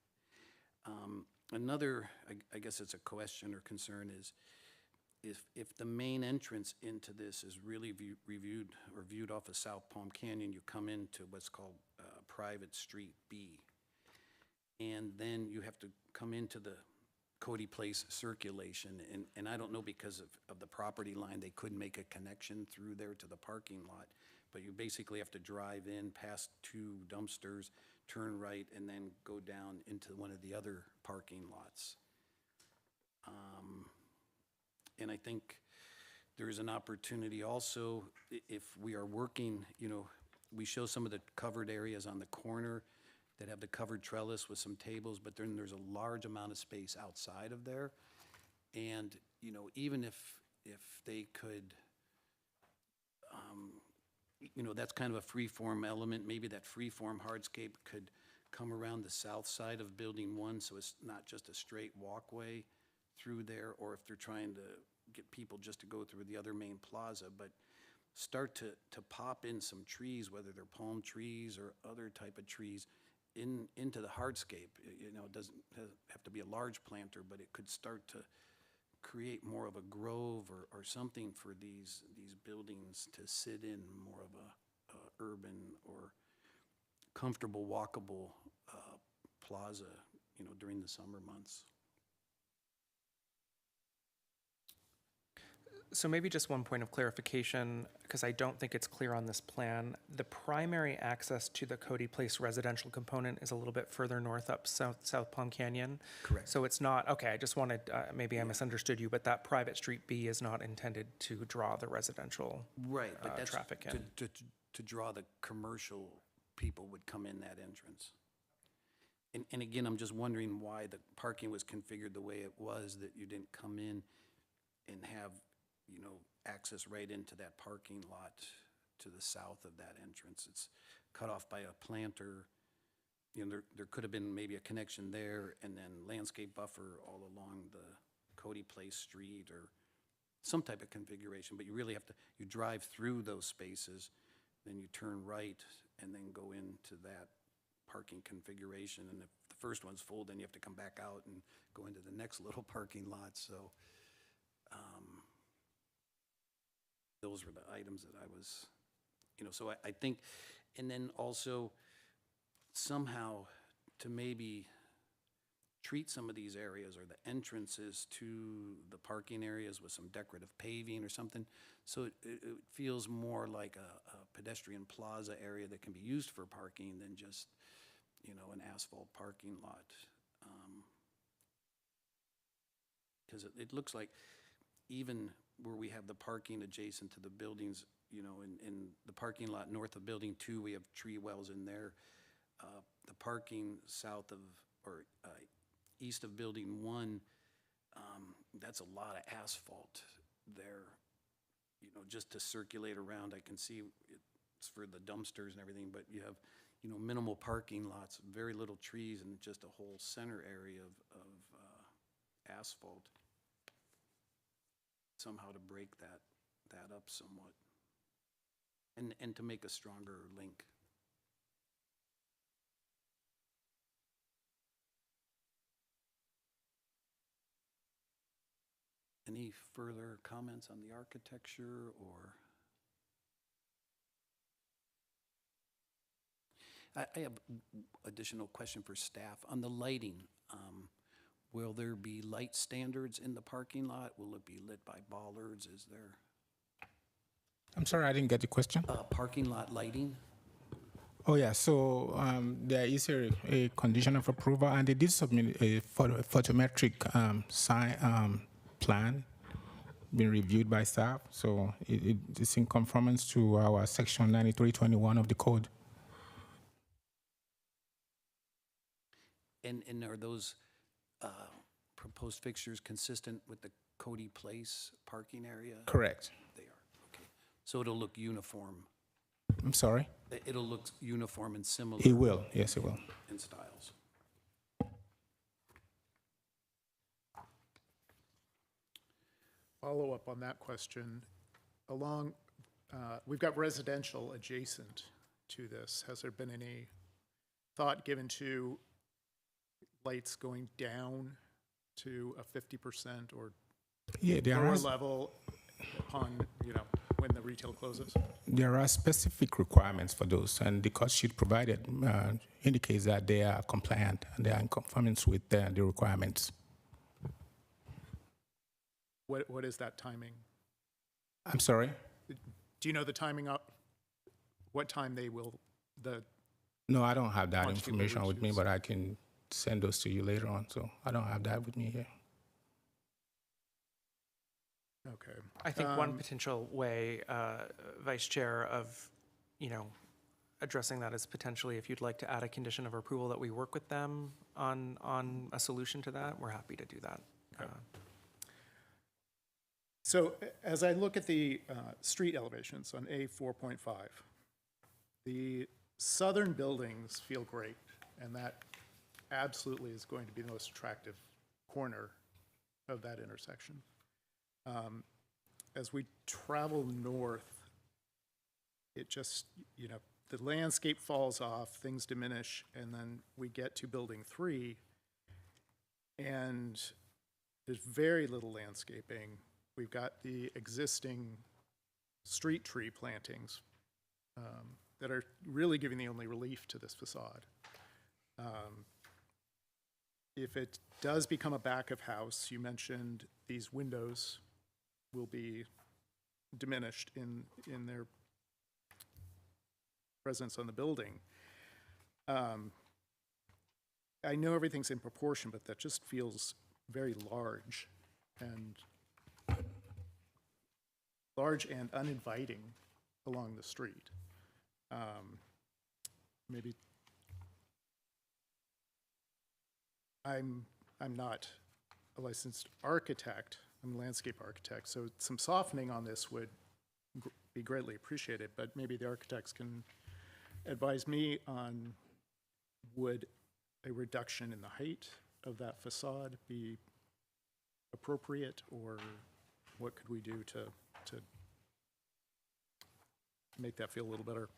Another, I guess it's a question or concern is, if the main entrance into this is really viewed off of South Palm Canyon, you come into what's called Private Street B. And then you have to come into the Cody Place circulation. And I don't know, because of the property line, they couldn't make a connection through there to the parking lot. But you basically have to drive in past two dumpsters, turn right, and then go down into one of the other parking lots. And I think there's an opportunity also, if we are working, you know, we show some of the covered areas on the corner that have the covered trellis with some tables, but then there's a large amount of space outside of there. And, you know, even if they could, you know, that's kind of a free-form element. Maybe that free-form hardscape could come around the south side of Building 1, so it's not just a straight walkway through there, or if they're trying to get people just to go through the other main plaza, but start to pop in some trees, whether they're palm trees or other type of trees, into the hardscape. You know, it doesn't have to be a large planter, but it could start to create more of a grove or something for these buildings to sit in, more of a urban or comfortable, walkable plaza, you know, during the summer months. So maybe just one point of clarification, because I don't think it's clear on this plan. The primary access to the Cody Place residential component is a little bit further north up South Palm Canyon. Correct. So it's not, okay, I just wanted, maybe I misunderstood you, but that Private Street B is not intended to draw the residential Right, but that's traffic in. to draw the commercial people would come in that entrance. And again, I'm just wondering why the parking was configured the way it was, that you didn't come in and have, you know, access right into that parking lot to the south of that entrance. It's cut off by a planter. You know, there could have been maybe a connection there, and then landscape buffer all along the Cody Place Street, or some type of configuration. But you really have to, you drive through those spaces, then you turn right, and then go into that parking configuration. And if the first one's full, then you have to come back out and go into the next little parking lot. So those were the items that I was, you know, so I think, and then also somehow to maybe treat some of these areas or the entrances to the parking areas with some decorative paving or something. So it feels more like a pedestrian plaza area that can be used for parking than just, an asphalt parking lot. Because it looks like even where we have the parking adjacent to the buildings, in the parking lot north of Building 2, we have tree wells in there. The parking south of, or east of Building 1, that's a lot of asphalt there, just to circulate around. I can see it's for the dumpsters and everything, but you have, minimal parking lots, very little trees, and just a whole center area of asphalt. Somehow to break that up somewhat, and to make a stronger link. Any further comments on the architecture or? I have additional question for staff. On the lighting, will there be light standards in the parking lot? Will it be lit by bollards? Is there I'm sorry, I didn't get the question. parking lot lighting? Oh, yeah, so there is a condition of approval, and they did submit a photometric sign plan being reviewed by staff, so it's in conformance to our section 9321 of the code. And are those proposed fixtures consistent with the Cody Place parking area? Correct. They are, okay. So it'll look uniform. I'm sorry? It'll look uniform and similar. It will, yes, it will. In styles. Follow up on that question. We've got residential adjacent to this. Has there been any thought given to lights going down to a 50% or Yeah, lower level upon, when the retail closes? there are specific requirements for those, and the cost sheet provided indicates that they are compliant and they are in conformance with the requirements. What is that timing? I'm sorry? Do you know the timing up? What time they will, No, I don't have that Quantity information with me, reduces. but I can send those to you later on, so I don't have that with me here. okay. I think one potential way, Vice Chair, of, addressing that is potentially if you'd like to add a condition of approval that we work with them on a solution to that, we're happy to do that. So as I look at the street elevations on A 4.5, the southern buildings feel great, and that absolutely is going to be the most attractive corner of that intersection. As we travel north, it just, the landscape falls off, things diminish, and then we get to Building 3, and there's very little landscaping. We've got the existing street tree plantings that are really giving the only relief to this facade. If it does become a back of house, you mentioned these windows will be diminished in their presence on the building. I know everything's in proportion, but that just feels very large and uninviting along the street. Maybe I'm not a licensed architect, I'm a landscape architect, so some softening on this would be greatly appreciated, but maybe the architects can advise me on, would a reduction in the height of that facade be appropriate, or what could we do to make that feel a little better?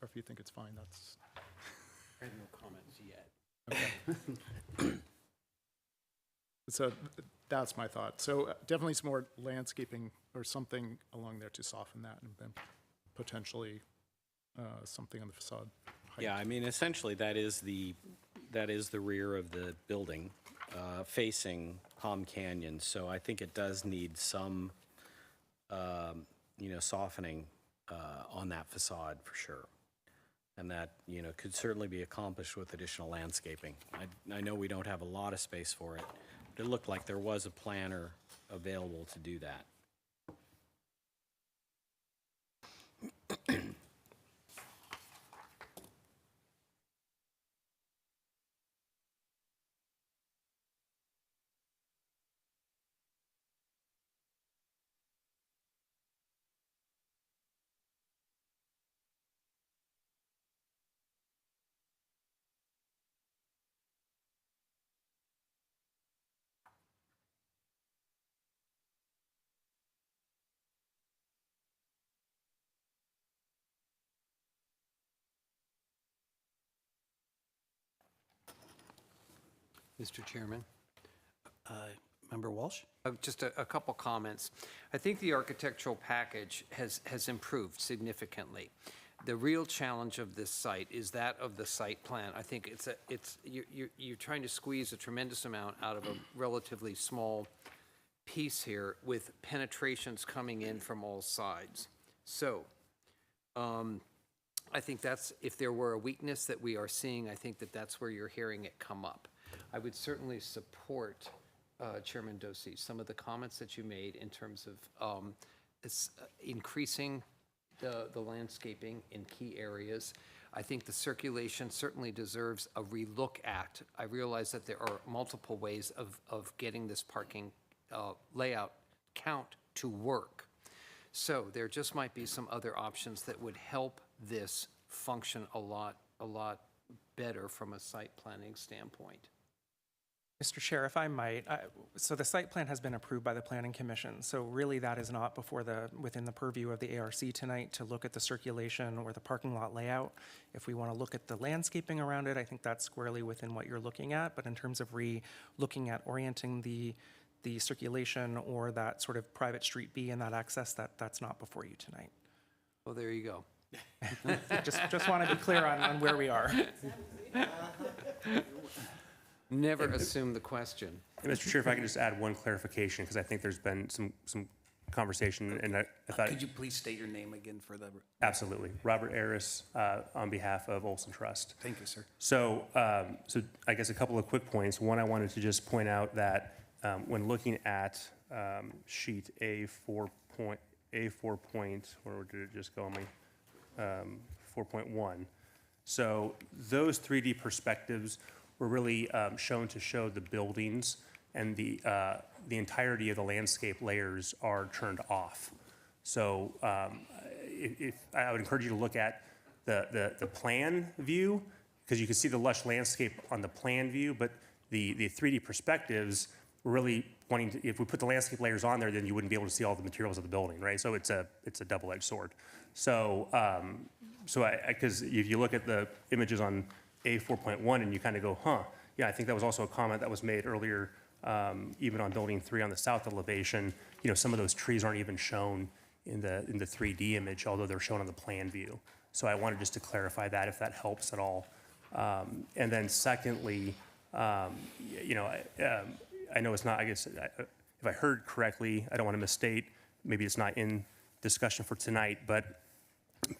Or if you think it's fine, that's, I have no comments yet. so that's my thought. So definitely some more landscaping or something along there to soften that and then potentially something on the facade height. Yeah, I mean, essentially, that is the rear of the building facing Palm Canyon. So I think it does need some, softening on that facade for sure. And that, could certainly be accomplished with additional landscaping. I know we don't have a lot of space for it, but it looked like there was a planner available to do that. Mr. Chairman? Member Walsh? Just a couple comments. I think the architectural package has improved significantly. The real challenge of this site is that of the site plan. I think you're trying to squeeze a tremendous amount out of a relatively small piece here with penetrations coming in from all sides. So, I think if there were a weakness that we are seeing, I think that's where you're hearing it come up. I would certainly support, Chairman Dosey, some of the comments that you made in terms of increasing the landscaping in key areas. I think the circulation certainly deserves a relook at. I realize that there are multiple ways of getting this parking layout count to work. So there just might be some other options that would help this function a lot better from a site planning standpoint. Mr. Chair, if I might, so the site plan has been approved by the Planning Commission, so really that is not within the purview of the ARC tonight to look at the circulation or the parking lot layout. If we want to look at the landscaping around it, I think that's squarely within what you're looking at, but in terms of looking at orienting the circulation or that sort of private street B and that access, that's not before you tonight. Well, there you go. Just want to be clear on where we are. Never assume the question. And Mr. Chair, if I could just add one clarification, because I think there's been some conversation, and I thought. Could you please state your name again for the? Absolutely. Robert Aris, on behalf of Olson Trust. Thank you, sir. So I guess a couple of quick points. One, I wanted to just point out that when looking at sheet A4 point, where did it just go on my 4.1? So those 3D perspectives were really shown to show the buildings, and the entirety of the landscape layers are turned off. So if I would encourage you to look at the plan view, because you can see the lush landscape on the plan view, but the 3D perspectives were really wanting to, if we put the landscape layers on there, then you wouldn't be able to see all the materials of the building, right? So it's a double-edged sword. So because if you look at the images on A4.1 and you kind of go, yeah, I think that was also a comment that was made earlier, even on building 3 on the south elevation. Some of those trees aren't even shown in the 3D image, although they're shown on the plan view. So I wanted just to clarify that, if that helps at all. And then secondly, I know it's not, I guess, if I heard correctly, I don't want to misstate, maybe it's not in discussion for tonight, but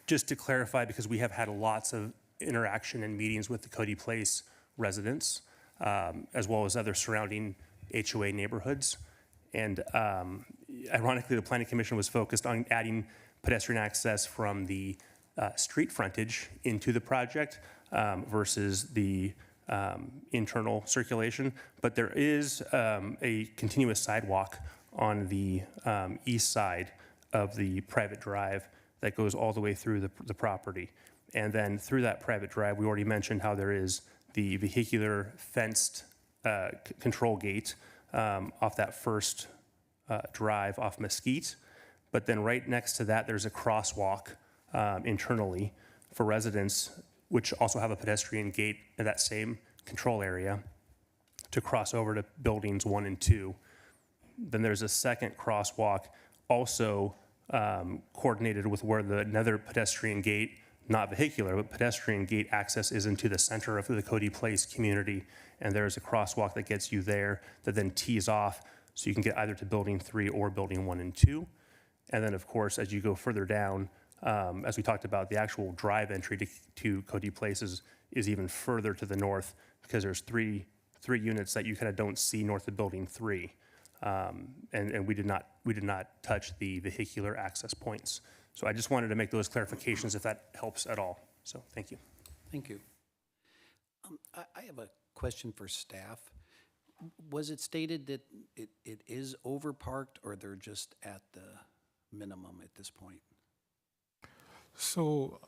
just to clarify, because we have had lots of interaction and meetings with the Cody Place residents, as well as other surrounding HOA neighborhoods. And ironically, the Planning Commission was focused on adding pedestrian access from the street frontage into the project versus the internal circulation. But there is a continuous sidewalk on the east side of the private drive that goes all the way through the property. And then through that private drive, we already mentioned how there is the vehicular fenced control gate off that first drive off Mesquite. But then right next to that, there's a crosswalk internally for residents, which also have a pedestrian gate in that same control area to cross over to buildings 1 and 2. Then there's a second crosswalk also coordinated with where another pedestrian gate, not vehicular, but pedestrian gate access is into the center of the Cody Place community. And there's a crosswalk that gets you there that then tees off so you can get either to Building 3 or Building 1 and 2. And then, of course, as you go further down, as we talked about, the actual drive entry to Cody Place is even further to the north because there's three units that you kind of don't see north of Building 3. And we did not touch the vehicular access points. So I just wanted to make those clarifications if that helps at all. So thank you. Thank you. I have a question for staff. Was it stated that it is overparked, or they're just at the minimum at this point? So,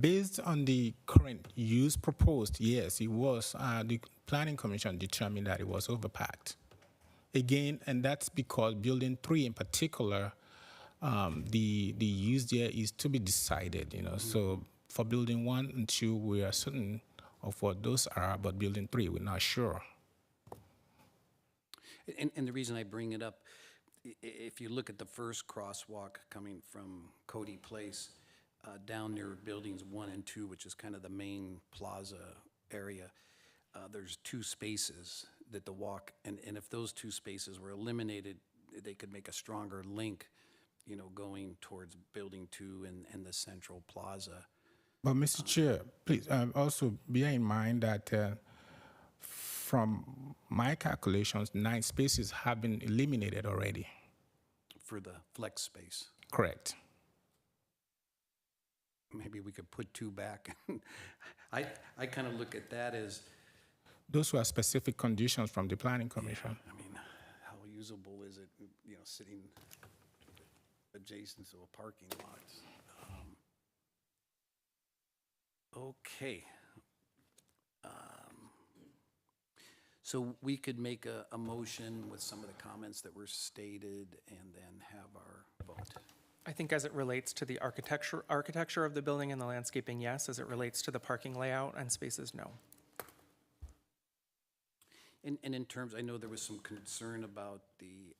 based on the current use proposed, yes, it was. The Planning Commission determined that it was overpacked. Again, and that's because Building 3 in particular, the use there is to be decided, you know. So for Building 1 and 2, we are certain of what those are, but Building 3, we're not sure. And the reason I bring it up, if you look at the first crosswalk coming from Cody Place, down near Buildings 1 and 2, which is kind of the main plaza area, there's 2 spaces that the walk, and if those 2 spaces were eliminated, they could make a stronger link, you know, going towards Building 2 and the central plaza. But Mr. Chair, please also bear in mind that from my calculations, 9 spaces have been eliminated already. For the flex space. Correct. Maybe we could put 2 back. I kind of look at that as, Those were specific conditions from the Planning Commission. I mean, how usable is it, you know, sitting adjacent to a parking lot? Okay. So we could make a motion with some of the comments that were stated and then have our vote. I think as it relates to the architecture of the building and the landscaping, yes. As it relates to the parking layout and spaces, no. And in terms, I know there was some concern about the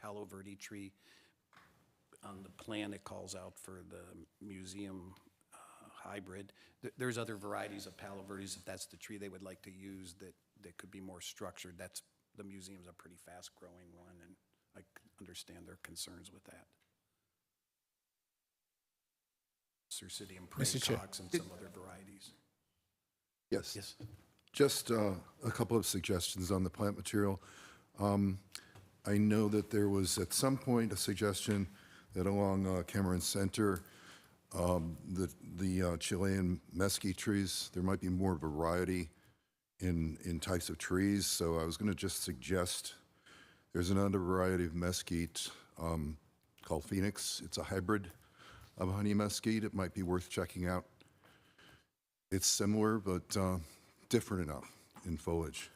Palo Verde tree. On the plan, it calls out for the museum hybrid. There's other varieties of Palo Verdes, if that's the tree they would like to use, that could be more structured. The museum's a pretty fast-growing one, and I understand their concerns with that. Cirsidium Mr. Chair. praecox and some other varieties. Yes, Yes. just a couple of suggestions on the plant material. I know that there was at some point a suggestion that along Cameron Center, the Chilean mesquite trees, there might be more variety in types of trees. So I was going to just suggest there's another variety of mesquite called Phoenix. It's a hybrid of honey mesquite. It might be worth checking out. It's similar, but different enough in foliage.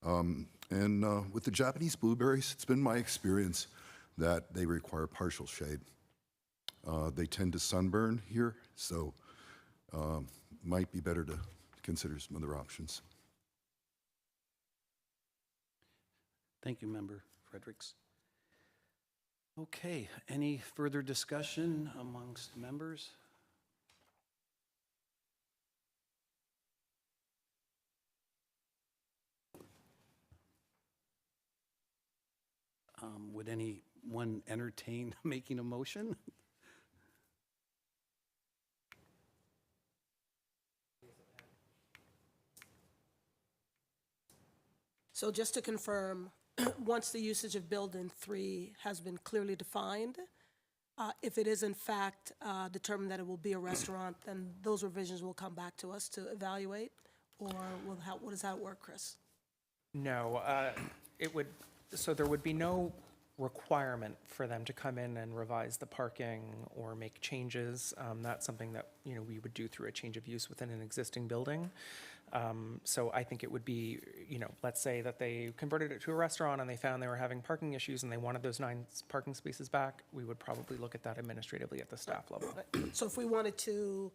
And with the Japanese blueberries, it's been my experience that they require partial shade. They tend to sunburn here, so might be better to consider some other options. Thank you, Member Fredericks. Okay, any further discussion amongst members? Would anyone entertain making a motion? So just to confirm, once the usage of Building 3 has been clearly defined, if it is in fact determined that it will be a restaurant, then those revisions will come back to us to evaluate? Or what does that work, Chris? No, so there would be no requirement for them to come in and revise the parking or make changes. That's something that, you know, we would do through a change of use within an existing building. So I think it would be, you know, let's say that they converted it to a restaurant and they found they were having parking issues and they wanted those 9 parking spaces back, we would probably look at that administratively at the staff level. So if we wanted to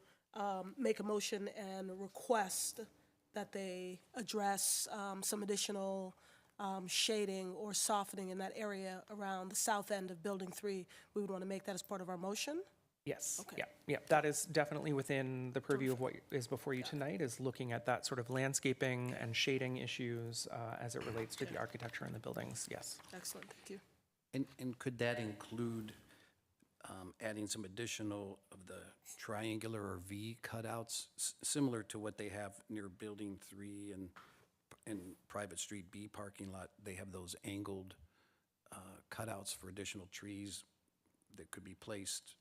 make a motion and request that they address some additional shading or softening in that area around the south end of Building 3, we would want to make that as part of our motion. Yes, Okay. yeah, yeah, that is definitely within the purview of what is before you tonight, is looking at that sort of landscaping and shading issues as it relates to the architecture in the buildings, yes. Excellent, thank you. And could that include adding some additional of the triangular or V cutouts, similar to what they have near Building 3 and Private Street B parking lot? They have those angled cutouts for additional trees that could be placed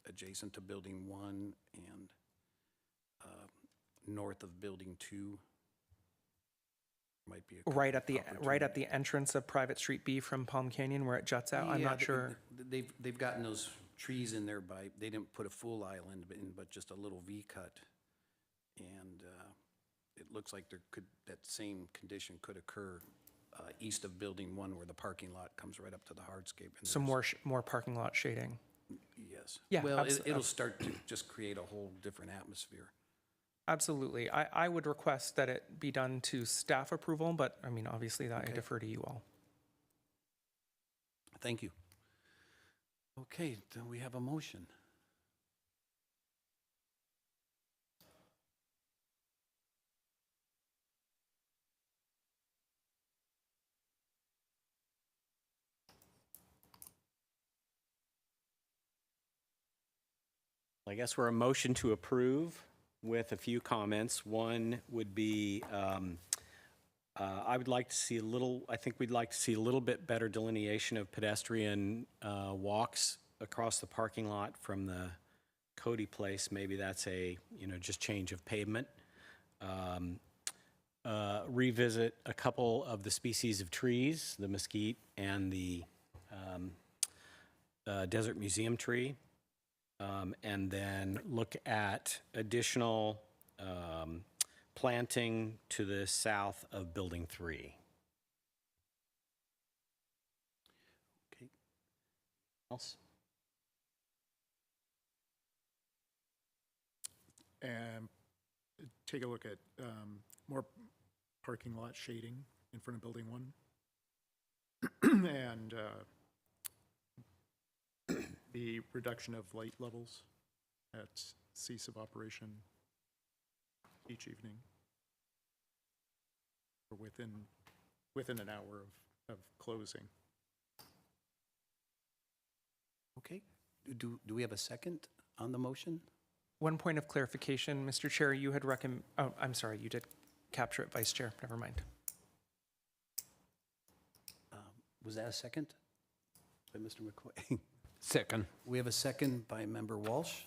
adjacent to Building 1 and north of Building 2. Might be a Right at the opportunity. entrance of Private Street B from Palm Canyon where it juts out, I'm Yeah, not sure. They've gotten those trees in there they didn't put a full island in, but just a little V cut. And it looks like that same condition could occur east of Building 1 where the parking lot comes right up to the hardscape. And Some more parking lot shading. Yes. Yeah, Well, abso- it'll start to just create a whole different atmosphere. Absolutely. I would request that it be done to staff approval, but I mean, obviously that I Okay. defer to you all. Thank you. Okay, then we have a motion. I guess we're a motion to approve with a few comments. One would be, I would like to see I think we'd like to see a little bit better delineation of pedestrian walks across the parking lot from the Cody Place. Maybe that's just change of pavement. Revisit a couple of the species of trees, the mesquite and the Desert Museum tree. And then look at additional planting to the south of Building 3. Okay. Else? And take a look at more parking lot shading in front of Building 1. And the reduction of light levels at cease of operation each evening, or within an hour of closing. Okay. Do we have a second on the motion? One point of clarification, Mr. Chair, you had oh, I'm sorry, you did capture it, Vice Chair, never mind. Was that a second by Mr. McQuay? Second. We have a second by Member Walsh.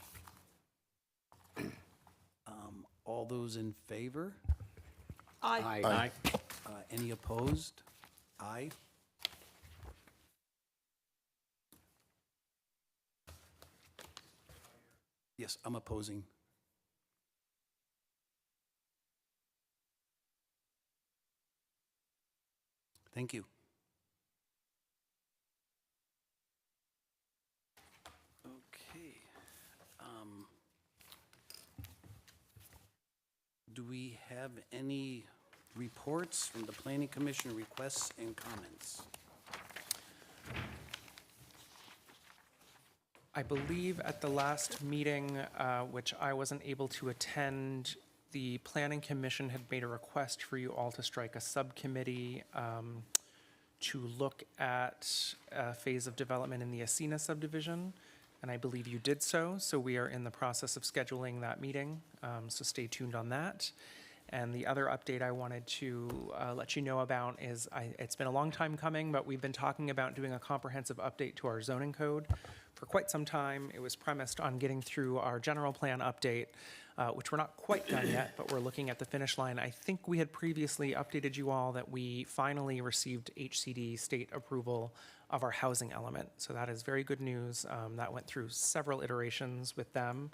All those in favor? Aye. Aye. Any opposed? Aye. Yes, I'm opposing. Thank you. Okay. Do we have any reports from the Planning Commission, requests and comments? I believe at the last meeting, which I wasn't able to attend, the Planning Commission had made a request for you all to strike a subcommittee to look at a phase of development in the Asina subdivision, and I believe you did so. So we are in the process of scheduling that meeting, so stay tuned on that. And the other update I wanted to let you know about is, it's been a long time coming, but we've been talking about doing a comprehensive update to our zoning code for quite some time. It was premised on getting through our general plan update, which we're not quite done yet, but we're looking at the finish line. I think we had previously updated you all that we finally received HCD state approval of our housing element. So that is very good news. That went through several iterations with them,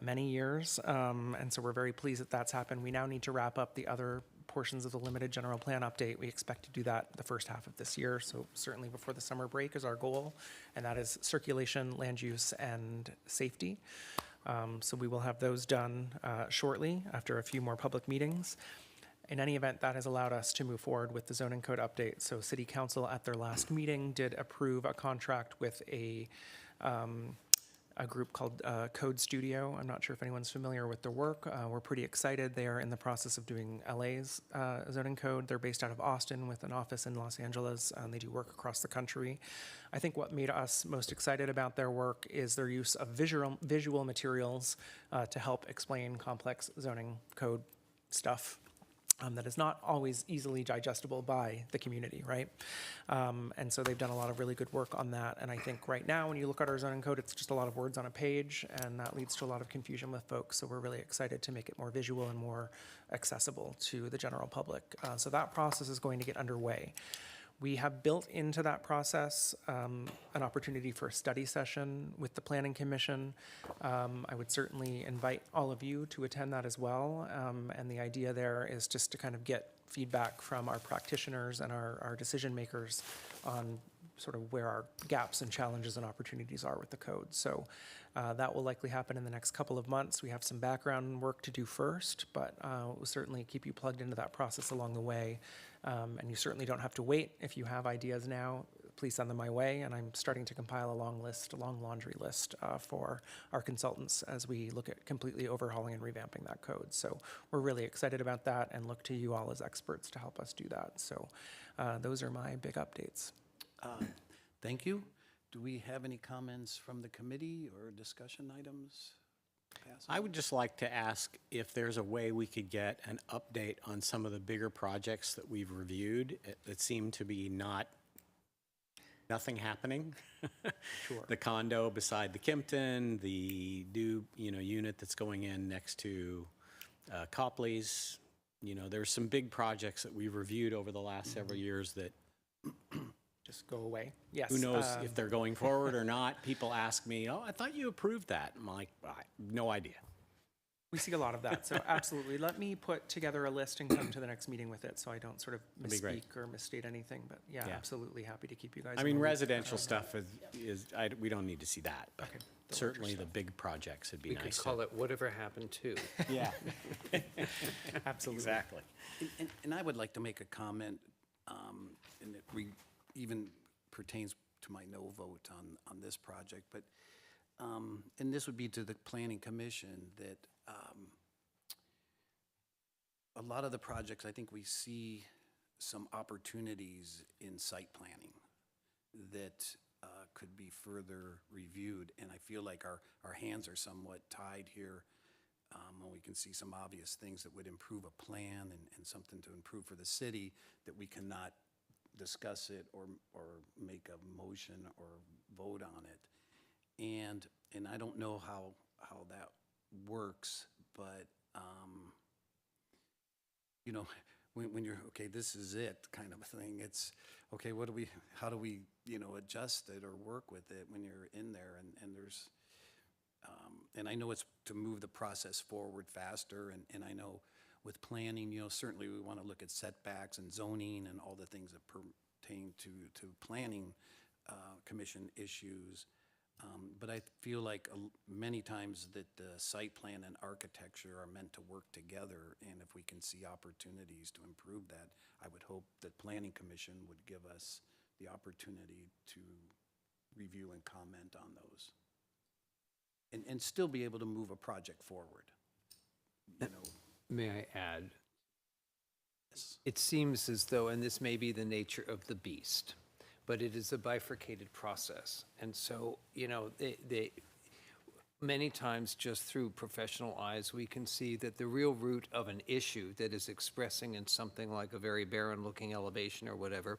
many years. And so we're very pleased that that's happened. We now need to wrap up the other portions of the limited general plan update. We expect to do that the first half of this year, so certainly before the summer break is our goal, and that is circulation, land use, and safety. So we will have those done shortly after a few more public meetings. In any event, that has allowed us to move forward with the zoning code update. So City Council at their last meeting did approve a contract with a group called Code Studio. I'm not sure if anyone's familiar with their work. We're pretty excited. They are in the process of doing LA's zoning code. They're based out of Austin with an office in Los Angeles, and they do work across the country. I think what made us most excited about their work is their use of visual materials to help explain complex zoning code stuff. That is not always easily digestible by the community, right? And so they've done a lot of really good work on that. And I think right now, when you look at our zoning code, it's just a lot of words on a page, and that leads to a lot of confusion with folks. So we're really excited to make it more visual and more accessible to the general public. So that process is going to get underway. We have built into that process an opportunity for a study session with the Planning Commission. I would certainly invite all of you to attend that as well. And the idea there is just to kind of get feedback from our practitioners and our decision makers on sort of where our gaps and challenges and opportunities are with the code. So that will likely happen in the next couple of months. We have some background work to do first, but we'll certainly keep you plugged into that process along the way. And you certainly don't have to wait. If you have ideas now, please send them my way. And I'm starting to compile a long laundry list for our consultants as we look at completely overhauling and revamping that code. So we're really excited about that and look to you all as experts to help us do that. So those are my big updates. Thank you. Do we have any comments from the committee or discussion items? I would just like to ask if there's a way we could get an update on some of the bigger projects that we've reviewed that seem to be nothing happening. Sure. The condo beside the Kimpton, the new, unit that's going in next to Copley's. There's some big projects that we've reviewed over the last several years that Just go away. Yes. who knows if they're going forward or not. People ask me, "Oh, I thought you approved that." I'm like, no idea. We see a lot of that. So absolutely. Let me put together a list and come to the next meeting with it so I don't sort of That'd be great. misspeak or misstate anything. But yeah, Yeah. absolutely happy to keep you guys. I in mean, the loop. residential stuff we don't need to see that, but Okay, the certainly the big projects would be We could nice. call it whatever happened to. Yeah, Absolutely. exactly. And I would like to make a comment, and it even pertains to my no vote on this project, but, and this would be to the Planning Commission, that a lot of the projects, I think we see some opportunities in site planning that could be further reviewed, and I feel like our hands are somewhat tied here when we can see some obvious things that would improve a plan and something to improve for the city, that we cannot discuss it or make a motion or vote on it. And I don't know how that works, but, when you're, okay, this is it kind of a thing, it's, okay, how do we, adjust it or work with it when you're in there, and there's, and I know it's to move the process forward faster, and I know with planning, certainly we want to look at setbacks and zoning and all the things that pertain to planning commission issues. But I feel like many times that the site plan and architecture are meant to work together, and if we can see opportunities to improve that, I would hope that Planning Commission would give us the opportunity to review and comment on those. And still be able to move a project forward. May I add? Yes. It seems as though, and this may be the nature of the beast, but it is a bifurcated process. And so, many times just through professional eyes, we can see that the real root of an issue that is expressing in something like a very barren-looking elevation or whatever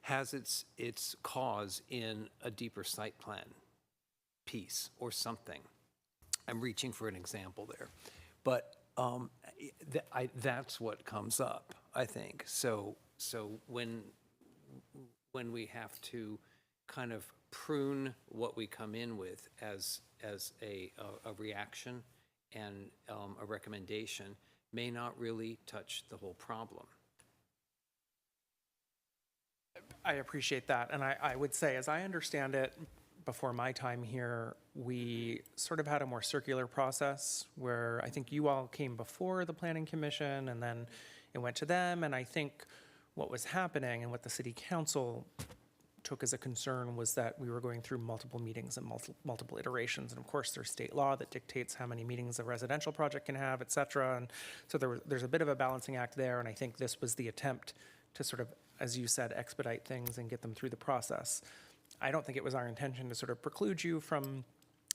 has its cause in a deeper site plan piece or something. I'm reaching for an example there. But that's what comes up, I think. So when we have to kind of prune what we come in with as a reaction and a recommendation may not really touch the whole problem. I appreciate that. And I would say, as I understand it, before my time here, we sort of had a more circular process where I think you all came before the Planning Commission, and then it went to them, and I think what was happening and what the city council took as a concern was that we were going through multiple meetings and multiple iterations. And of course, there's state law that dictates how many meetings a residential project can have, et cetera. And so there's a bit of a balancing act there. And I think this was the attempt to sort of, as you said, expedite things and get them through the process. I don't think it was our intention to sort of preclude you from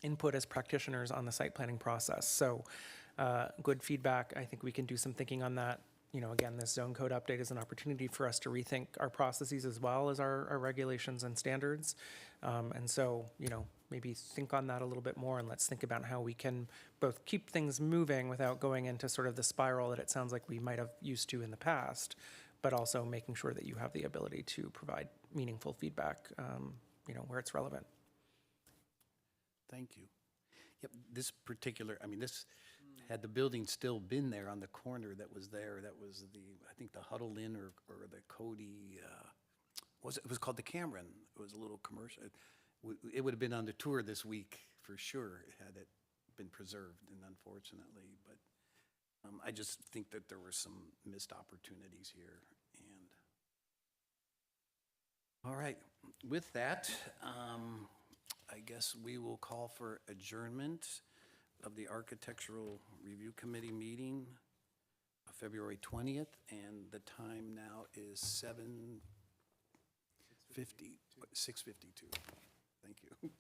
input as practitioners on the site planning process. So good feedback. I think we can do some thinking on that. You know, again, this zone code update is an opportunity for us to rethink our processes as well as our regulations and standards. And so, you know, maybe think on that a little bit more, and let's think about how we can both keep things moving without going into sort of the spiral that it sounds like we might have used to in the past, but also making sure that you have the ability to provide meaningful feedback, you know, where it's relevant. Thank you. Yep, this particular, I mean, this, had the building still been there on the corner that was there, that was the, I think the Huddle Inn or the Cody, it was called the Cameron. It was a little commercial. It would have been on the tour this week for sure, had it been preserved, and unfortunately, but I just think that there were some missed opportunities here. And all right, with that, I guess we will call for adjournment of the Architectural Review Committee meeting of February 20th, and the time now is 6:52. Thank you.